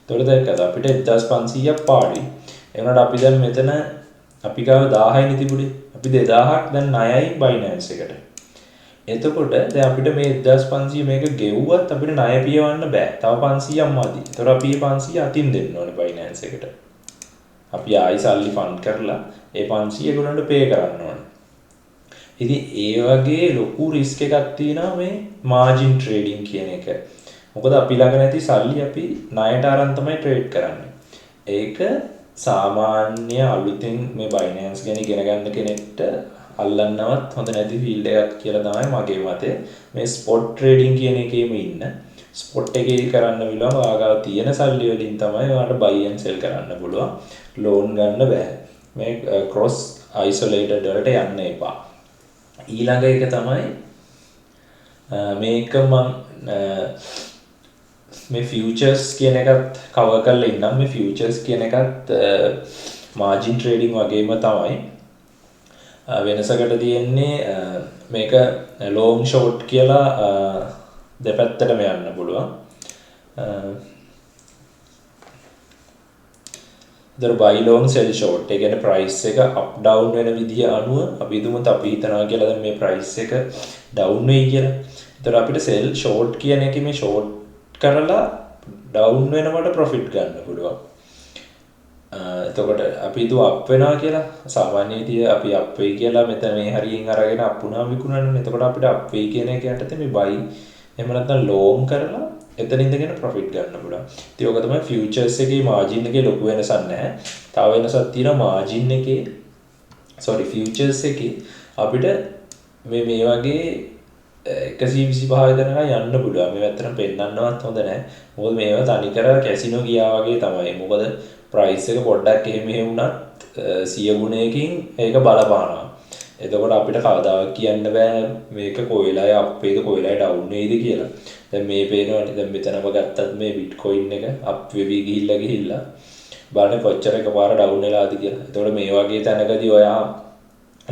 එතකොට දැක්කද අපිට 1500ක් පාඩුයි. ඒ වුණාට අපි දැන් මෙතන අපි ගාව 1000යි තිබුණේ. අපි 2000ක් දැන් ණයයි Binance එකට. එතකොට දැන් අපිට මේ 1500 මේක ගෙවුවත් අපිට ණය පියවන්න බෑ. තව 500ක් මදි. එතකොට අපි මේ 500 අතින් දෙන්න ඕනේ Binance එකට. අපි ආයි සල්ලි ෆන්ඩ් කරලා ඒ 500 ඒගොල්ලන්ට පේ කරන්න ඕනේ. ඉතින් ඒ වගේ ලොකු රිස්ක් එකක් තියෙනවා මේ මාජින් ට්‍රේඩින් කියන එක. මොකද අපි ළඟ නැති සල්ලි අපි ණයට අරන් තමයි ට්‍රේඩ් කරන්නේ. ඒක සාමාන්‍ය අලුතින් මේ Binance ගැන ඉගෙන ගන්න කෙනෙක්ට අල්ලන්නවත් හොඳ නැති ෆීල්ඩ් එකක් කියලා තමයි මගේ මතය. මේ ස්පොට් ට්‍රේඩින් කියන එකේම ඉන්න. ස්පොට් එකේ කරන්න විලම ආගාව තියෙන සල්ලි වලින් තමයි ඔයාලට buy and sell කරන්න පුළුවන්. ලෝන් ගන්න බෑ. මේ cross isolated වලට යන්න එපා. ඊළඟ එක තමයි මේක මම මේ ෆියුචර්ස් කියන එකත් කවර් කරලා ඉන්නම්. මේ ෆියුචර්ස් කියන එකත් මාජින් ට්‍රේඩින් වගේම තමයි. වෙනසකට තියෙන්නේ මේක ලෝන් ෂෝට් කියලා දෙපැත්තටම යන්න පුළුවන්. දර buy long sell short ඒ කියන්නේ price එක up down වෙන විදිය අනුව අපි හිතමු අපි හිතනවා කියලා දැන් මේ price එක down වෙයි කියලා. ඒතර අපිට sell short කියන එකේ මේ short කරලා down වෙනකොට profit ගන්න පුළුවන්. එතකොට අපි හිතුව up වෙනවා කියලා. සාමාන්‍ය විදිය අපි up වෙයි කියලා මෙතන මේ හරියෙන් අරගෙන up වුණා විකුණන්නේ. එතකොට අපිට up වෙයි කියන එක යටතේ මේ buy එහෙම නැත්නම් long කරලා එතන ඉඳගෙන ප්‍රොෆිට් ගන්න පුළුවන්. ඉතින් ඔක තමයි ෆියුචර්ස් එකේ මාජින් එකේ ලොකු වෙනසක් නැහැ. තව වෙනසක් තියෙනවා මාජින් එකේ ෆියුචර්ස් එකේ අපිට මේ වගේ 125 දනක යන්න පුළුවන්. මේ වැත්තට පෙන්නන්නවත් හොඳ නැහැ. මොකද මේවා තනිකර කැසිනෝ ගියා වගේ තමයි. මොකද ප්‍රයිස් එක පොඩ්ඩක් එහෙම වුණත් 100 ගුණයකින් ඒක බලපානවා. එතකොට අපිට කවදාවත් කියන්න බෑ මේක කොයිලායි අප් වේද කොයිලායි ඩවුන් වේද කියලා. දැන් මේ පේනවනේ දැන් මෙතනම ගත්තත් මේ බිට්කොයින් එක අප් වෙවි ගිහිල්ලා බලන්න කොච්චර එකපාර ඩවුන් වෙලාද කියලා. එතකොට මේ වගේ තැනකදී ඔයා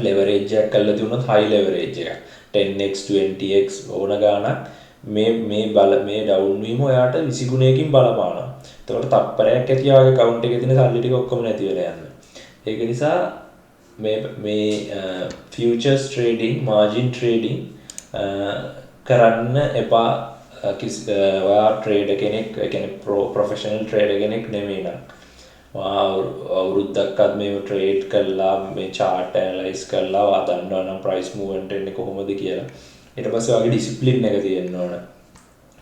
ලෙවරේජ් එකක් කරලා තියුණොත් හයි ලෙවරේජ් එකක් 10x 20x ඕන ගාණක් මේ ඩවුන් වීම ඔයාට 20 ගුණයකින් බලපානවා. එතකොට තප්පරයක් ඇති ආගේ account එකේ තියෙන සල්ලි ටික ඔක්කොම නැති වෙලා යනවා. ඒක නිසා මේ ෆියුචර්ස් ට්‍රේඩින් මාජින් ට්‍රේඩින් කරන්න එපා. ඔයා ට්‍රේඩර් කෙනෙක් ඒ කියන්නේ ප්‍රොෆෙෂනල් ට්‍රේඩර් කෙනෙක් නෙමෙයි නම් අවුරුද්දක්වත් මේව ට්‍රේඩ් කරලා මේ chart analyze කරලා ඔයා දන්නවා නම් price movement එන්නේ කොහොමද කියලා. ඊට පස්සේ ඔයාගේ ඩිසිප්ලින් එක තියෙන්න ඕන.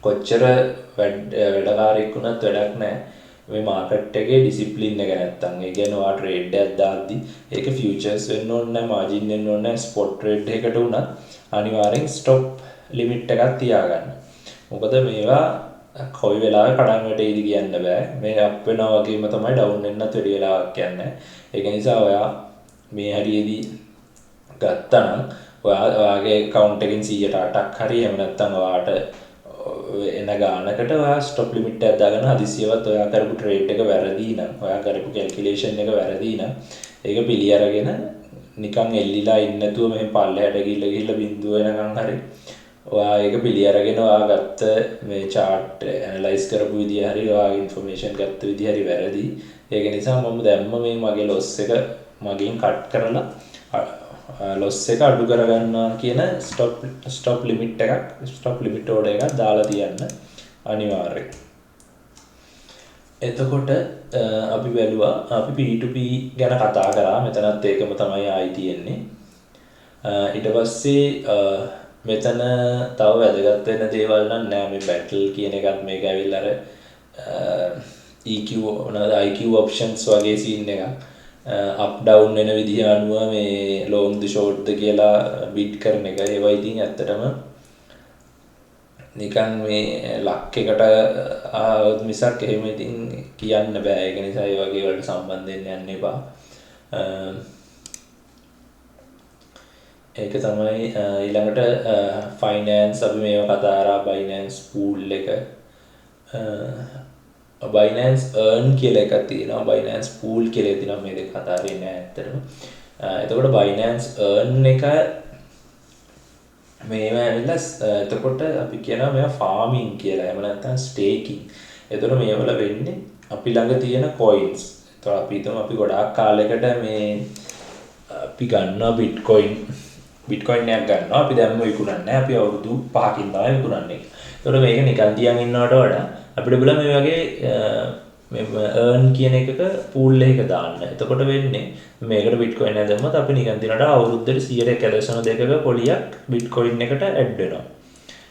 කොච්චර වැඩකාරයෙක් වුණත් වැඩක් නැහැ. මේ මාකට් එකේ ඩිසිප්ලින් එක නැත්තම් ඒ කියන්නේ ඔයා ට්‍රේඩ් එකක් දාද්දි ඒක ෆියුචර්ස් වෙන්න ඕනේ නැහැ මාජින් වෙන්න ඕනේ නැහැ ස්පොට් ට්‍රේඩ් එකකට උනත් අනිවාර්යෙන් ස්ටොප් ලිමිට් එකක් තියාගන්න. මොකද මේවා කොයි වෙලාවෙ කඩන් වැටෙයිද කියන්න බෑ. මේ අප් වෙනවා වගේම තමයි ඩවුන් වෙන්නත් වැඩි වෙලාවක් යන්නේ. ඒක නිසා ඔයා මේ හරියේදී ගත්තා නම් ඔයාගේ account එකෙන් 100%ක් හරි එහෙම නැත්නම් ඔයාට එන ගානකට ඔයා ස්ටොප් ලිමිට් එකක් දාගෙන හදිසියවත් ඔයා කරපු ට්‍රේඩ් එක වැරදි නම් ඔයා කරපු කැල්කියුලේෂන් එක වැරදි නම් ඒක පිළි අරගෙන නිකන් එල්ලිලා ඉන්න නැතුව මෙහෙම පල්ලෙහාට ගිහිල්ලා බිඳුව වෙනකන් හරි ඔයා ඒක පිළි අරගෙන ඔයා ගත්ත මේ chart ඇනලයිස් කරපු විදිය හරි ඔයාගේ ඉන්ෆර්මේෂන් ගත්ත විදිය හරි වැරදි. ඒක නිසා මම දැම්ම මේ මගේ ලොස් එක මගෙන් කට් කරලා ලොස් එක අඩු කරගන්නවා කියන ස්ටොප් ලිමිට් එකක් ස්ටොප් ලිමිට් ඕඩර් එකක් දාලා තියන්න. අනිවාර්යයෙන්. එතකොට අපි බැලුවා අපි P2P ගැන කතා කරා. මෙතනත් ඒකම තමයි ආයි තියෙන්නේ. ඊට පස්සේ මෙතන තව වැදගත් වෙන දේවල් නම් නෑ. මේ බැටල් කියන එකත් මේක ඇවිල්ලා අර EQ මොනවාද IQ options වගේ සීන් එකක්. අප් ඩවුන් වෙන විදිහ අනුව මේ ලොන්ග්ද ෂෝට්ද කියලා බිට් කරන එක. ඒවා ඉතින් ඇත්තටම නිකන් මේ ලක් එකට ආවොත් මිසක් එහෙම ඉතින් කියන්න බෑ. ඒක නිසා ඒ වගේ වලට සම්බන්ධ වෙන්න යන්න එපා. ඒක තමයි ඊළඟට ෆයිනෑන්ස් අපි මේව කතා කරා. බයිනෑන්ස් පූල් එක බයිනෑන්ස් earn කියලා එකක් තියෙනවා. බයිනෑන්ස් පූල් කියලා තියෙනවා. මේ දෙක කතා කරන්නේ නැහැ ඇත්තටම. එතකොට බයිනෑන්ස් earn එක මේව ඇවිල්ලා එතකොට අපි කියනවා මේවා ෆාමින් කියලා. එහෙම නැත්නම් ස්ටේකින්. එතකොට මේවල වෙන්නේ අපි ළඟ තියෙන coins. එතකොට අපි හිතමු අපි ගොඩාක් කාලයකට මේ අපි ගන්නවා බිට්කොයින් එකක් ගන්නවා. අපි දැම්ම විකුණන්නේ නැහැ. අපි අවුරුදු 5කින් තමයි විකුණන්නේ. එතකොට මේක නිකන් තියන් ඉන්නවට වඩා අපිට බලන්න මේ වගේ earn කියන එකක pool එකක දාන්න. එතකොට වෙන්නේ මේකට බිට්කොයින් එක දැම්මොත් අපි නිකන් දිනට අවුරුද්දට 1.2ක පොලියක් බිට්කොයින් එකට ඇඩ් වෙනවා.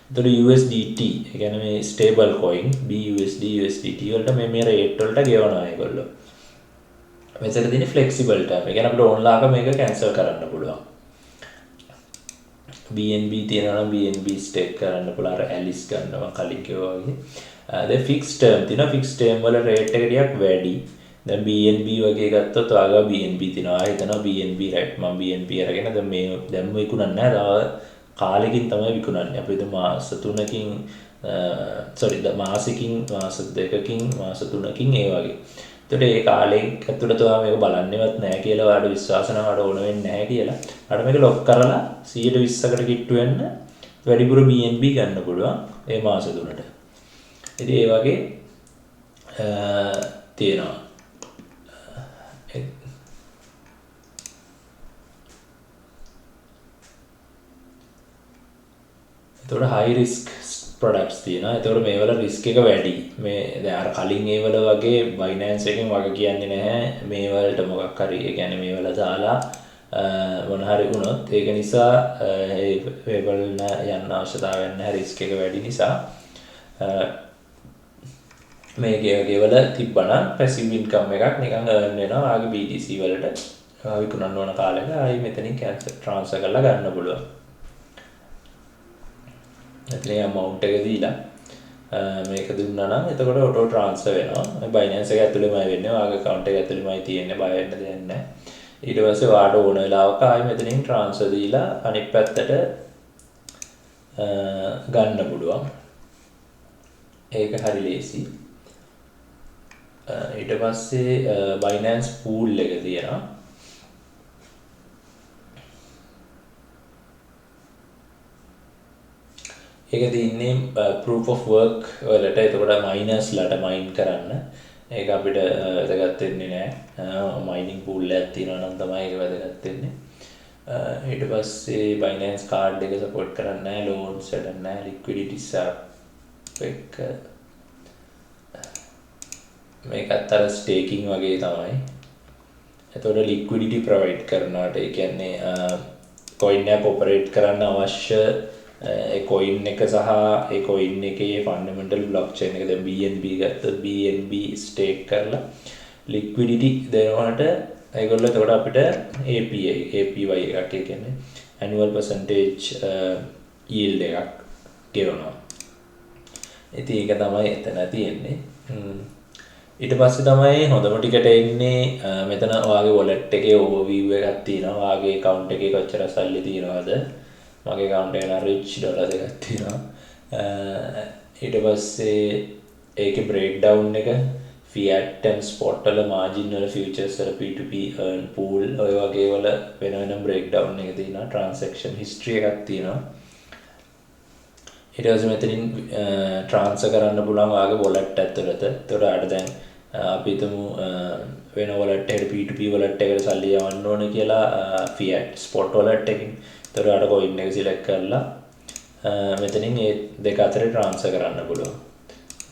එතකොට USDT ඒ කියන්නේ මේ stable coin BUSD USDT වලට මේ රේට් වලට ගෙවනවා ඒගොල්ලෝ. මෙතන තියෙන flexible term. ඒ කියන්නේ අපිට ඕන්ලාක මේක cancel කරන්න පුළුවන්. BNB තියෙනවා නම් BNB stake කරන්න පුළුවන්. අර Alice ගන්නවා කලින් කිව්වා වගේ. දැන් fixed term තියෙනවා. fixed term වල රේට් එක ටිකක් වැඩි. දැන් BNB වගේ ගත්තොත් ඔයාලා BNB තියෙනවා. හිතනවා BNB right මම BNB අරගෙන දැන් මේ දැම්ම විකුණන්නේ නැහැ. තව කාලෙකින් තමයි විකුණන්නේ. අපි හිතමු මාස 3කින් මාසෙකින් මාස 2කින් මාස 3කින් ඒ වගේ. එතකොට ඒ කාලේ ඇතුළත ඔයා මේක බලන්නේවත් නැහැ කියලා ඔයාලට විශ්වාස නම් ඔයාලට ඕන වෙන්නේ නැහැ කියලා. ඔයාලට මේක ලොක් කරලා 120කට කිට්ටු වෙන්න වැඩිපුර BNB ගන්න පුළුවන් ඒ මාස 3ට. ඉතින් ඒ වගේ තියෙනවා. එතකොට high risk products තියෙනවා. එතකොට මේවල risk එක වැඩි. මේ දැන් අර කලින් ඒවල වගේ Binance එකෙන් වගේ කියන්නේ නැහැ. මේ වලට මොකක් හරි ඒ කියන්නේ මේවල දාලා මොන හරි වුණොත් ඒක නිසා ඒවල යන්න අවශ්‍යතාවයක් නැහැ. risk එක වැඩි නිසා මේ ගෙවල තිබ්බනම් passive income එකක් නිකන් earn වෙනවා. ආගේ BTC වලට විකුණන්න ඕන කාලෙක ආයි මෙතනින් cancel transfer කරලා ගන්න පුළුවන්. එතන amount එක දීලා මේක දුන්නා නම් එතකොට auto transfer වෙනවා. Binance එක ඇතුළේමයි වෙන්නේ. ඔයාගේ account එක ඇතුළේමයි තියෙන්නේ. බය වෙන්න දෙයක් නැහැ. ඊට පස්සේ ඔයාට ඕන වෙලාවක ආයි මෙතනින් transfer දීලා අනිත් පැත්තට ගන්න පුළුවන්. ඒක හරි ලේසි. ඊට පස්සේ Binance pool එක තියෙනවා. ඒක තියෙන්නේ proof of work වලට. එතකොට miners ලට mine කරන්න. ඒක අපිට වැදගත් වෙන්නේ නැහැ. mining pool එකක් තියෙනවා නම් තමයි ඒක වැදගත් වෙන්නේ. ඊට පස්සේ Binance card එක support කරන්නේ නැහැ. loans වැඩක් නැහැ. liquidity swap එක මේකත් අර staking වගේ තමයි. එතකොට liquidity provide කරනවාට ඒ කියන්නේ coin එක operate කරන්න අවශ්‍ය ඒ coin එක සහ ඒ coin එකේ fundamental blockchain එක දැන් BNB ගත්තොත් BNB stake කරලා liquidity දෙනවට ඒගොල්ලෝ එතකොට අපිට APY එකක් ඒ කියන්නේ annual percentage yield එකක් ගෙවනවා. ඉතින් ඒක තමයි එතන තියෙන්නේ. ඊට පස්සේ තමයි හොඳම ටිකට එන්නේ මෙතන ඔයාගේ wallet එකේ overview එකක් තියෙනවා. ඔයාගේ account එකේ කොච්චර සල්ලි තියෙනවද? මගේ account එකේ නම් rich dollar දෙකක් තියෙනවා. ඊට පස්සේ ඒකේ breakdown එක fiat and spot වල margin වල futures වල P2P earn pool ඔය වගේ වල වෙන වෙනම breakdown එක තියෙනවා. transaction history එකක් තියෙනවා. ඊට පස්සේ මෙතනින් transfer කරන්න පුළුවන් ඔයාගේ wallet ඇතුළත. ඒතකොට ආට දැන් අපි හිතමු වෙන wallet එකට P2P wallet එකට සල්ලි යවන්න ඕනේ කියලා fiat spot wallet එකකින්. ඒතකොට ආට coin එක select කරලා මෙතනින් මේ දෙක අතර transfer කරන්න පුළුවන්.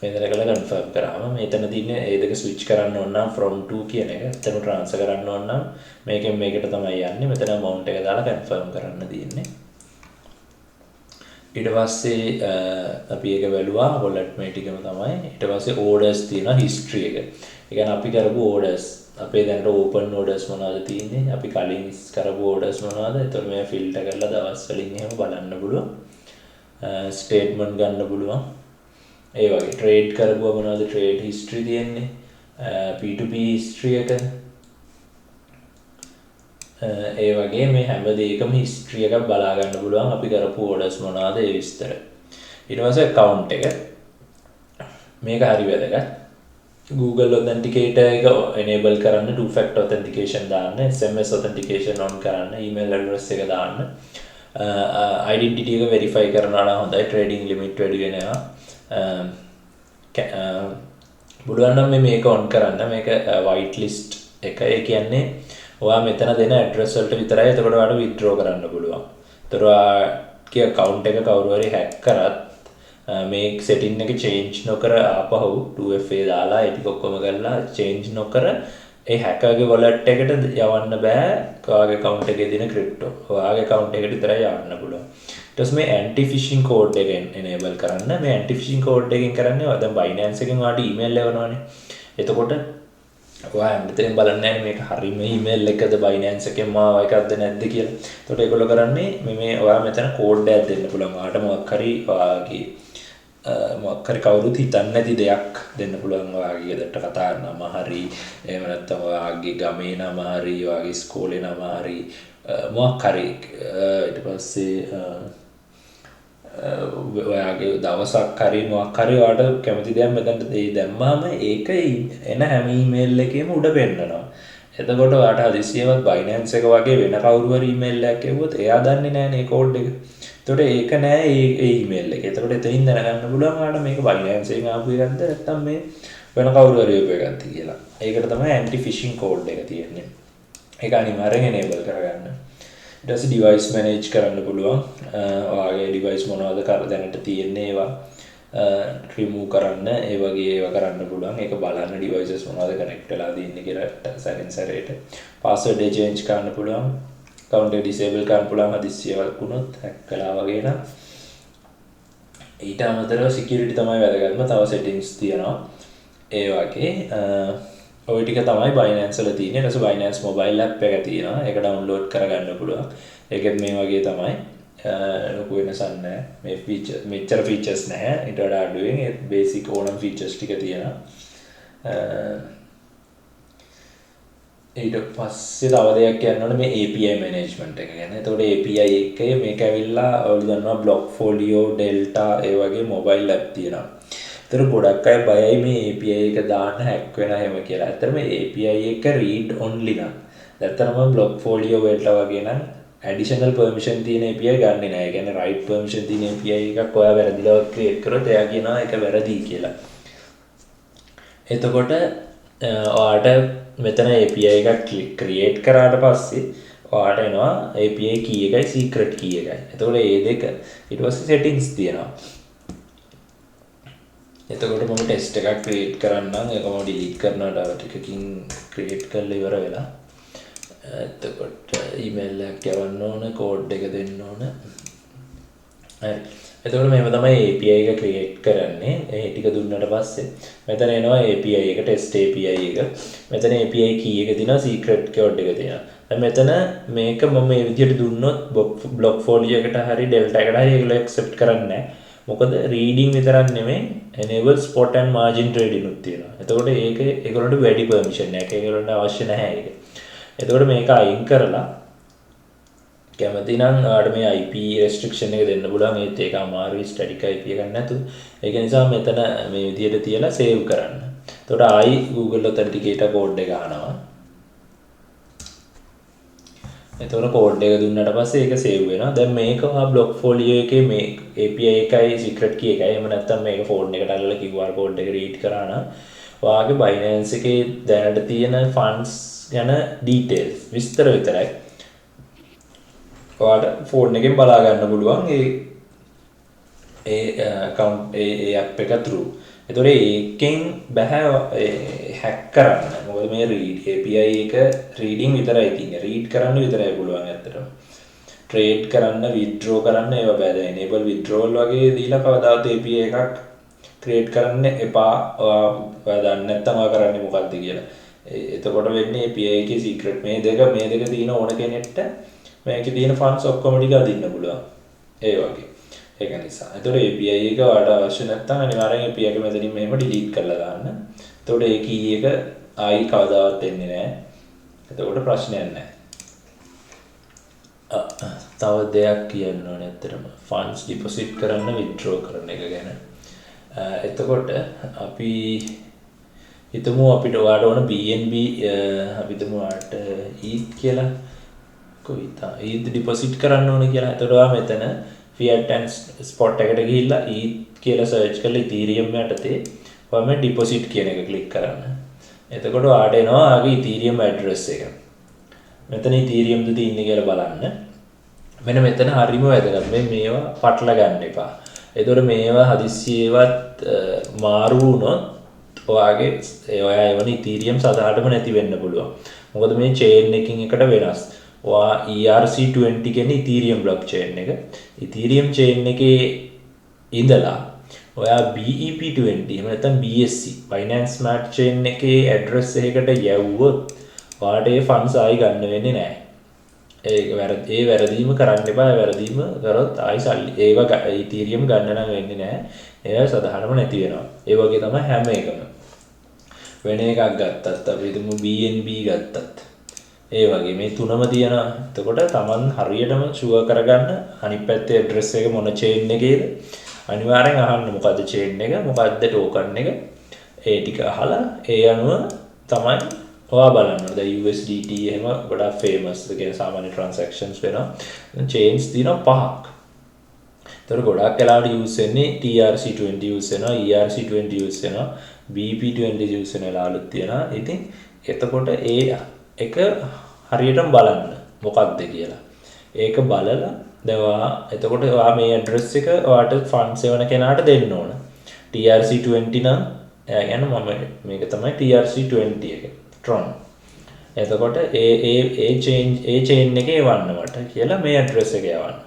මෙතන කළා කන්ෆර්ම් කරාම මෙතන තියෙන්නේ ඒ දෙක ස්විච් කරන්න ඕන නම් from to කියන එක එතන ට්‍රාන්ස්ෆර් කරන්න ඕන නම් මේකෙන් මේකට තමයි යන්නේ මෙතන amount එක දාලා කන්ෆර්ම් කරන්න තියෙන්නේ ඊට පස්සේ අපි ඒක බැලුවා wallet මේ ටිකම තමයි ඊට පස්සේ orders තියෙනවා history එක. ඒ කියන්නේ අපි කරපු orders අපේ දැනට open orders මොනවද තියෙන්නේ? අපි කලින් කරපු orders මොනවද? එතකොට මේ filter කරලා දවස් වලින් එහෙම බලන්න පුළුවන්. statement ගන්න පුළුවන්. ඒ වගේ trade කරපුවා මොනවද trade history තියෙන්නේ? P2P history එක ඒ වගේ මේ හැම දෙයකම history එකක් බලා ගන්න පුළුවන් අපි කරපු orders මොනවාද ඒ විස්තර. ඊට පස්සේ account එක මේක හරි වැදගත්. Google authenticator එක enable කරන්න two factor authentication දාන්න, SMS authentication on කරන්න, email address එක දාන්න. Identity එක verify කරනවා නම් හොඳයි trading limit වැඩි වෙනවා. බුදුන් නම් මේක on කරන්න මේක white list එක ඒ කියන්නේ ඔයා මෙතන දෙන ඇඩ්‍රස් වලට විතරයි එතකොට ඔයාලට withdraw කරන්න පුළුවන්. ඒතර ඔයාගේ account එක කවුරු හරි hack කරත් මේ setting එක change නොකර ආපහු 2FA දාලා ඒ ටික ඔක්කොම කරලා change නොකර ඒ hacker ගේ wallet එකට යවන්න බෑ ඔයාගේ account එකේ තියෙන crypto. ඔයාගේ account එකට විතරයි යවන්න පුළුවන්. ඊට පස්සේ මේ anti phishing code එක enable කරන්න. මේ anti phishing code එකෙන් කරන්නේ ඔයා දැන් Binance එකෙන් ඔයාලට email එවනවනේ. එතකොට ඔයා මෙතනින් බලන්නේ නැහැ මේක හරියම ඊමේල් එකද Binance එකෙන් මාව එකක්ද නැද්ද කියලා. ඒකට ඒගොල්ලෝ කරන්නේ මේ ඔයා මෙතන කෝඩ් එකක් දෙන්න පුළුවන්. ඔයාට මොකක් හරි ඔයාගේ මොකක් හරි කවුරුත් හිතන්නේ නැති දෙයක් දෙන්න පුළුවන්. ඔයාගේ ගෙදරට කතා කරන නම හරි එහෙම නැත්නම් ඔයාගේ ගමේ නම හරි ඔයාගේ ඉස්කෝලේ නම හරි මොකක් හරි ඊට පස්සේ ඔයාගේ දවසක් හරි මොකක් හරි ඔයාලට කැමති දෙයක් මෙතනට දැම්මාම ඒක එන හැම ඊමේල් එකේම උඩ පෙන්නනවා. එතකොට ඔයාට හදිසියෙවත් Binance එක වගේ වෙන කවුරු හරි ඊමේල් එකක් එවුවොත් එයා දන්නේ නැහැ නේ කෝඩ් එක. එතකොට ඒක නෑ ඒ ඊමේල් එක. එතකොට එතනින් දැනගන්න පුළුවන් ඔයාට මේක Binance එකෙන් ආපු එකක්ද නැත්නම් මේ වෙන කවුරු හරි එවපු එකක්ද කියලා. ඒකට තමයි anti phishing code එක තියෙන්නේ. ඒක අනිවාර්යෙන් enable කරගන්න. ඊට පස්සේ device manage කරන්න පුළුවන්. ඔයාගේ device මොනවද දැනට තියෙන්නේ ඒවා remove කරන්න, ඒ වගේ ඒවා කරන්න පුළුවන්. ඒක බලන්න devices මොනවද connect වෙලා තියෙන්නේ කියලා සැරින් සැරේට. password එක change කරන්න පුළුවන්. account එක disable කරන්න පුළුවන් හදිස්සියවක් වුණොත් hack කළා වගේ නම්. ඊට අමතරව security තමයි වැදගත්ම. තව settings තියෙනවා. ඒ වගේ ඔය ටික තමයි Binance වල තියෙන්නේ. ඊට පස්සේ Binance mobile app එක තියෙනවා. ඒක download කරගන්න පුළුවන්. ඒකෙත් මේ වගේ තමයි. ලොකු වෙනසක් නැහැ. මේ feature මෙච්චර features නැහැ. ඊට වඩා අඩුවෙන් ඒ basic ඕනම features ටික තියෙනවා. ඊට පස්සේ තව දෙයක් කියන්න ඕනේ මේ API management එක ගැන. එතකොට API එකේ මේක ඇවිල්ලා ඔයගොල්ලෝ දන්නවා Blockfolio, Delta ඒ වගේ mobile app තියෙනවා. ඒතර ගොඩක් අය බයයි මේ API එක දාන්න hack වෙනවා එහෙම කියලා. ඇත්තටම API එක read only නම්. ඇත්තටම Blockfolio වලට වගේ නම් additional permission තියෙන API ගන්නෙ නෑ. ඒ කියන්නේ write permission තියෙන API එකක් ඔයා වැරදිලා create කරොත් එයා කියනවා ඒක වැරදි කියලා. එතකොට ඔයාට මෙතන API එකක් create කරාට පස්සේ ඔයාට එනවා API key එකයි secret key එකයි. එතකොට මේ දෙක ඊට පස්සේ settings තියෙනවා. එතකොට මම ටෙස්ට් එකක් ක්‍රියේට් කරන්නම්. ඒක මම ඩිලීට් කරනවා තව ටිකකින් ක්‍රියේට් කරලා ඉවර වෙලා. එතකොට ඊමේල් එකක් යවන්න ඕන, කෝඩ් එක දෙන්න ඕන. හරි. එතකොට මේව තමයි API එක ක්‍රියේට් කරන්නේ. ඒ ටික දුන්නාට පස්සේ මෙතන එනවා API එක, test API එක. මෙතන API key එක දෙනවා, secret code එක දෙනවා. දැන් මෙතන මේක මම මේ විදිහට දුන්නොත් Blockfolio එකට හරි Delta එකට හරි ඒගොල්ලෝ accept කරන්නේ නැහැ. මොකද reading විතරක් නෙමෙයි enable spot and margin trading උත් තියෙනවා. එතකොට ඒක ඒගොල්ලන්ට වැඩි permission එකක්. ඒගොල්ලන්ට අවශ්‍ය නැහැ ඒක. එතකොට මේක අයින් කරලා කැමති නම් ඔයාලට මේ IP restriction එක දෙන්න පුළුවන්. ඒත් ඒක අමාරුයි static IP එකක් නැතුව. ඒක නිසා මෙතන මේ විදිහට තියලා save කරන්න. එතකොට ආයි Google Authenticator code එක අහනවා. එතකොට code එක දුන්නාට පස්සේ ඒක save වෙනවා. දැන් මේක ඔයා Blockfolio එකේ මේ API එකයි secret key එකයි එහෙම නැත්නම් මේක phone එකට අල්ලලා QR code එක read කරා නම් ඔයාගේ Binance එකේ දැනට තියෙන funds ගැන details විස්තර විතරයි ඔයාට phone එකෙන් බලා ගන්න පුළුවන් ඒ account ඒ app එක through. එතකොට ඒකෙන් බෑ හැක් කරන්න. මොකද මේ read API එක reading විතරයි තියෙන්නේ. read කරන්න විතරයි පුළුවන් ඇත්තටම. trade කරන්න, withdraw කරන්න ඒවා බෑ. දැන් enable withdrawal වගේ දීලා කවදාවත් API එකක් create කරන්න එපා. ඔයා දන්නේ නැත්නම් ඔයා කරන්නේ මොකක්ද කියලා. එතකොට වෙන්නේ API එකේ secret මේ දෙක තියෙන ඕන කෙනෙක්ට මේකේ තියෙන funds ඔක්කොම ටික අදින්න පුළුවන්. ඒ වගේ. ඒක නිසා. එතකොට API එක ඔයාලට අවශ්‍ය නැත්නම් අනිවාර්යෙන් API එක මෙතනින් මෙහෙම delete කරලා දාන්න. එතකොට ඒ key එක ආයි කවදාවත් එන්නේ නැහැ. එතකොට ප්‍රශ්නයක් නැහැ. තව දෙයක් කියන්න ඕනේ ඇත්තටම. funds deposit කරන්න withdraw කරන එක ගැන. එතකොට අපි හිතමු අපිට ඔයාලට ඕන BNB අපි හිතමු ඔයාලට ETH කියලා කොයිතා ETH deposit කරන්න ඕන කියලා. එතකොට ඔයා මෙතන fiat and spot එකට ගිහිල්ලා ETH කියලා search කරලා Ethereum යටතේ ඔයා මේ deposit කියන එක click කරන්න. එතකොට ඔයාලට එනවා ආගේ Ethereum address එක. මෙතන Ethereum ද තියෙන්නේ කියලා බලන්න. මෙන්න මෙතන හරියම වැදගත්. මේවා පටල ගන්න එපා. එතකොට මේවා හදිස්සියේවත් මාරු වුණොත් ඔයාගේ ඔයා එවන Ethereum සදාටම නැති වෙන්න පුළුවන්. මොකද මේ chain එකකින් එකට වෙනස්. ඔයා ERC20 කියන්නේ Ethereum blockchain එක. Ethereum chain එකේ ඉඳලා ඔයා BEP20 එහෙම නැත්නම් BSC Binance Smart Chain එකේ address එකකට යවුවොත් ඔයාට ඒ funds ආයි ගන්න වෙන්නේ නැහැ. ඒ වැරදීම කරන්න එපා. වැරදීම කරොත් ආයි සල්ලි ඒව Ethereum ගන්න නම් වෙන්නේ නැහැ. ඒවා සදාහනම නැති වෙනවා. ඒ වගේ තමයි හැම එකම. වෙන එකක් ගත්තත් අපි හිතමු BNB ගත්තත් ඒ වගේ මේ තුනම තියෙනවා. එතකොට Taman හරියටම ෂුවර් කරගන්න අනිත් පැත්තේ address එක මොන chain එකේද අනිවාර්යෙන් අහන්න මොකද්ද chain එක මොකද්ද token එක ඒ ටික අහලා ඒ අනුව තමයි ඔයා බලන්න. දැන් USDT එහෙම ගොඩාක් famous. ඒ කියන්නේ සාමාන්‍ය transactions වෙනවා. chains තියෙනවා 5ක්. ඒතර ගොඩාක් වෙලාවට use වෙන්නේ TRC20 use වෙනවා, ERC20 use වෙනවා, BP20 use වෙන වෙලාවලුත් තියෙනවා. ඉතින් එතකොට ඒ එක හරියටම බලන්න මොකක්ද කියලා. ඒක බලලා දැන් එතකොට ඔයා මේ address එක ඔයාට funds එවන කෙනාට දෙන්න ඕන. TRC20 නම් يعني මම මේක තමයි TRC20 එක. Tron. එතකොට ඒ chain එකේ එවන්න මට කියලා මේ address එක යවන්න.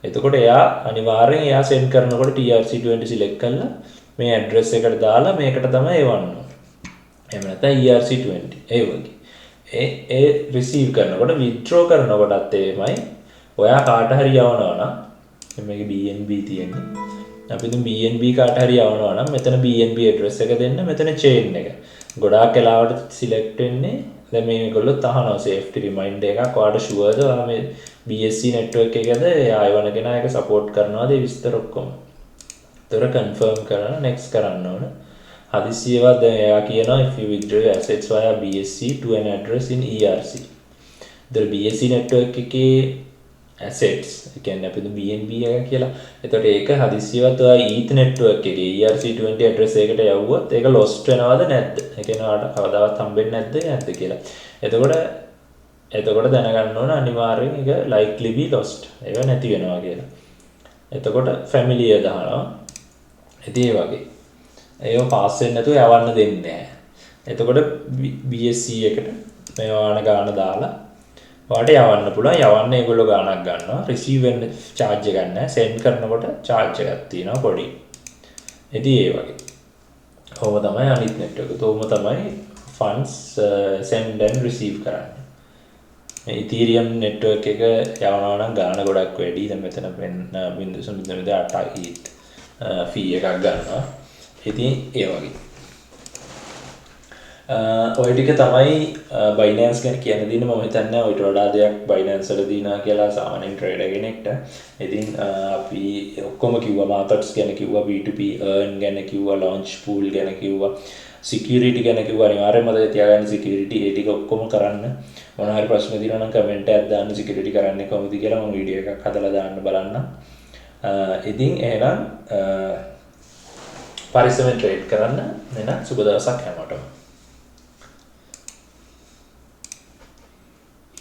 එතකොට එයා අනිවාර්යෙන් එයා send කරනකොට TRC20 select කරලා මේ address එකට දාලා මේකට තමයි එවන්න ඕන. එහෙම නැත්නම් ERC20 ඒ වගේ. ඒ receive කරනකොට withdraw කරනකොටත් එහෙමයි. ඔයා කාට හරි යවනවා නම් මේක BNB තියෙන්නේ. අපි දැන් BNB කාට හරි යවනවා නම් මෙතන BNB address එක දෙන්න මෙතන chain එක. ගොඩාක් වෙලාවට select වෙන්නේ දැන් මේගොල්ලෝ තහනවා safety reminder එකක් ඔයාලට sure ද ඔයා මේ BSC network එකද ආයවන කෙනා එක support කරනවාද ඒ විස්තර ඔක්කොම. ඒතර confirm කරලා next කරන්න ඕන. හදිසියවත් දැන් එයා කියනවා if you withdraw your assets via BSC to an address in ERC. ඒතර BSC network එකේ assets ඒ කියන්නේ අපි BNB එක කියලා. එතකොට ඒක හදිසියවත් ඔයා ETH network එකේ ERC20 address එකකට යවුවොත් ඒක lost වෙනවද නැද්ද? ඒ කියන්නේ ඔයාලට කවදාවත් හම්බෙන්නේ නැද්ද කියලා. එතකොට දැනගන්න ඕන අනිවාර්යෙන් ඒක likely be lost. ඒක නැති වෙනවා කියලා. එතකොට familiar දානවා. ඉතින් ඒ වගේ. ඒව පාස් වෙන්නේ නැතුව යවන්න දෙන්නේ නැහැ. එතකොට BSC එකට මේ වාහන ගාන දාලා ඔයාලට යවන්න පුළුවන්. යවන්න ඒගොල්ලෝ ගාණක් ගන්නවා. receive වෙන්න charge එකක් නැහැ. send කරනකොට charge එකක් තියෙනවා පොඩි. ඉතින් ඒ වගේ. කොහොම තමයි අනිත් network. කොහොම තමයි funds send and receive කරන්නේ. මේ Ethereum network එක යවනවා නම් ගාණ ගොඩක් වැඩි. දැන් මෙතන වෙන 0.08 ETH fee එකක් ගන්නවා. ඉතින් ඒ වගේ. ඔය ටික තමයි Binance ගැන කියන්න දෙන්නේ. මම හිතන්නේ ඔයිට වඩා දෙයක් Binance වල දිනා කියලා සාමාන්‍යයෙන් ට්‍රේඩර් කෙනෙක්ට. ඉතින් අපි ඔක්කොම කිව්වා markets ගැන කිව්වා, B2B earn ගැන කිව්වා, launch pool ගැන කිව්වා, security ගැන කිව්වා. අනිවාර්යයෙන්ම මතක තියාගන්න security ඒ ටික ඔක්කොම කරන්න. මොන හරි ප්‍රශ්න තියෙනවා නම් comment එකක් දාන්න security කරන්නේ කොහොමද කියලා මම වීඩියෝ එකක් හදලා දාන්න බලන්න. ඉතින් එහෙනම් පරිස්සමෙන් ට්‍රේඩ් කරන්න. එහෙනම් සුබ දවසක් හැමෝටම.